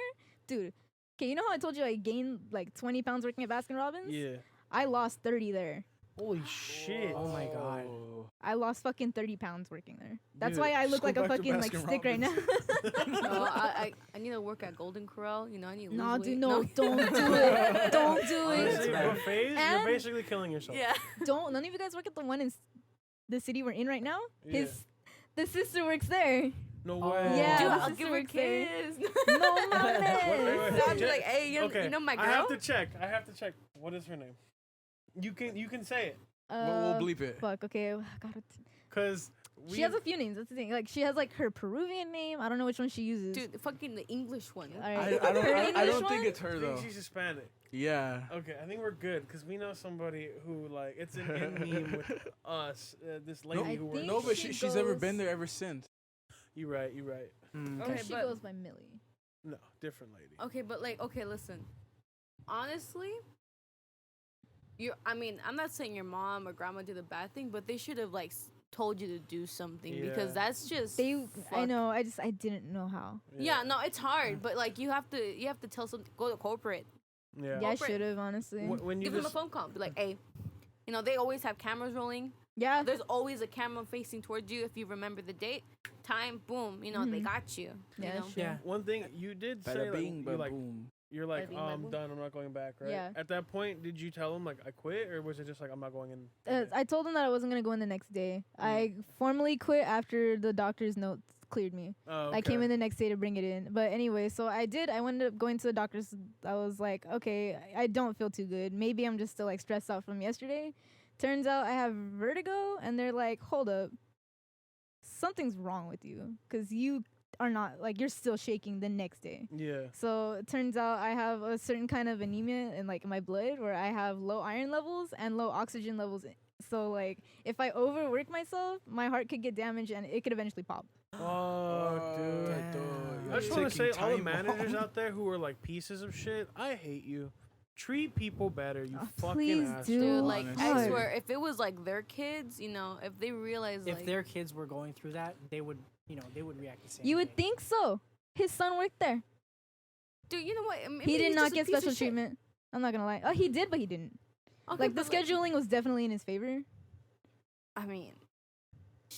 Dude, okay, you know how I told you I gained like 20 pounds working at Baskin Robbins? Yeah. I lost 30 there. Holy shit. Oh my god. I lost fucking 30 pounds working there. That's Dude, why I look go like a back to fucking like Baskin stick right now. No, I need to work at Golden Corral. You know, I need to No, lose dude, weight. no, don't do it. Don't do Honestly, it. buffets, you're And- basically killing yourself. Yeah. Don't. None of you guys work at the one in the city we're in right now? Yeah. The sister works there. No Oh. way. Yeah, Dude, the I'll sister give her works there. kiss. No Wait, mames. wait. I'll be like, hey, you know my girl? I have to check. What is her name? You can say it. We'll bleep it. Fuck, okay. I gotta Cause she has a few names. That's the thing. Like she has like her Peruvian name. I don't know which one she uses. Dude, fucking the English one. All I right. don't, Her I English don't think one? it's her I think though. she's Hispanic. Yeah. Okay, I think we're good because we know somebody who like it's an in meme with us. This lady I who works. think No, but she she's never goes- been there ever since. You're right. Mm. Okay, She but goes by Millie. No, different lady. okay, but like, okay, listen. Honestly, I mean, I'm not saying your mom or grandma did a bad thing, but they should have like told you to do something Yeah. because that's just. I fuck. know. I didn't know how. Yeah, no, it's hard, but like you have to tell something. Go to corporate. Yeah. Yeah, I Corporate. should have honestly. When you Give them a just phone call. Be like, hey, you know they always have cameras rolling. Yeah. There's always a camera facing towards you. If you remember the date, time, boom, you know they Mhm. got you. Yeah, you know? sure. Yeah. one thing you did say Bada like, bing, you're like boom. you're like Bada bing, oh, bada I'm boom. done. I'm not going back. Right. Yeah. At that point, did you tell them like I quit, or was it just like I'm not going in? I told them that I wasn't gonna go in the next day. Mm. I formally quit after the doctor's notes cleared me. Oh, I came okay. in the next day to bring it in. But anyway, so I did. I ended up going to the doctor's. I was like, okay, I don't feel too good. Maybe I'm just still like stressed out from yesterday. Turns out I have vertigo, and they're like, hold up, something's wrong with you, because you are not like you're still shaking the next day. Yeah. So it turns out I have a certain kind of anemia in like my blood where I have low iron levels and low oxygen levels. So like if I overwork myself, my heart could get damaged and it could eventually pop. Oh, dude. Damn. I just want to say, all the managers out there who are like pieces of shit, I hate you. Treat people better, you Oh, fucking please asshole. do. Dude, like Honestly. I God. swear, if it was like their kids, you know, if they realized If like their kids were going through that, they would react the same. You way. would think so. His son worked there. dude, you know what? Maybe He did he's not just a get piece of special shit. treatment. I'm not gonna lie. Oh, he did, but he didn't. Okay, Like the but, scheduling was definitely in his favor. I mean,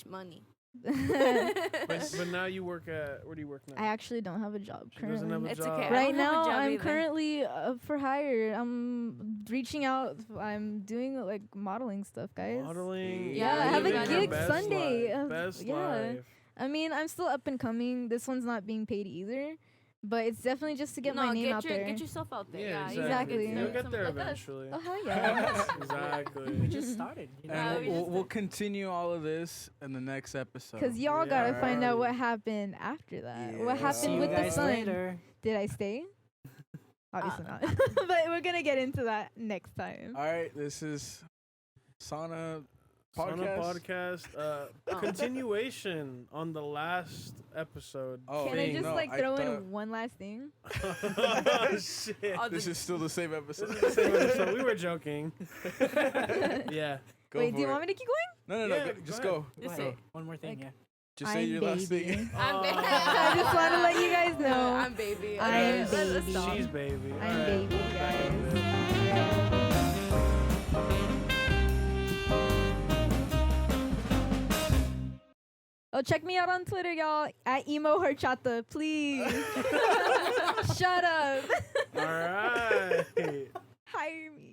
money. But now you work at, where do you work now? I actually don't have a job She doesn't have currently. a It's job. okay. I Right don't have a now, job I'm either. currently up for hire. I'm reaching out. I'm doing like modeling stuff, guys. Modeling. Yeah, I have a living your gig best Sunday. life, Best Yeah. life. I mean, I'm still up and coming. This one's not being paid either, but it's definitely just to get my name out there. Get yourself out there. Yeah, Yeah, exactly. You'll get there Like us. eventually. Oh hell yeah! We Exactly. just started. You know? Yeah, And we we'll, just we'll did. continue all of this in the next episode. Because y'all Yeah, gotta find out right. what happened after that. Yeah. What We'll happened See you with the guys son? later. Did I stay? Obviously not. But we're gonna get into that next time. All right, this is Sauna Sauna Podcast. Podcast. Continuation on the last episode. Oh, Can I thing. just no, like I throw thought- in one last thing? Oh, shit. Oh, This is still the same This episode. is the same episode. We were joking. Yeah. Go Wait, for do you it. want me to keep going? No, Yeah, go, go just ahead. go. Go Just ahead. say- One more thing, Like- yeah. Just say I'm your last baby. thing. I'm baby. I just want to let you guys know. I'm baby. I'm Okay, baby. let's stop. She's baby. I'm Alright, baby, we'll be back in a guys. bit. Oh, check me out on Twitter, y'all. At emo horchata, please. Shut up. All right. Hire me.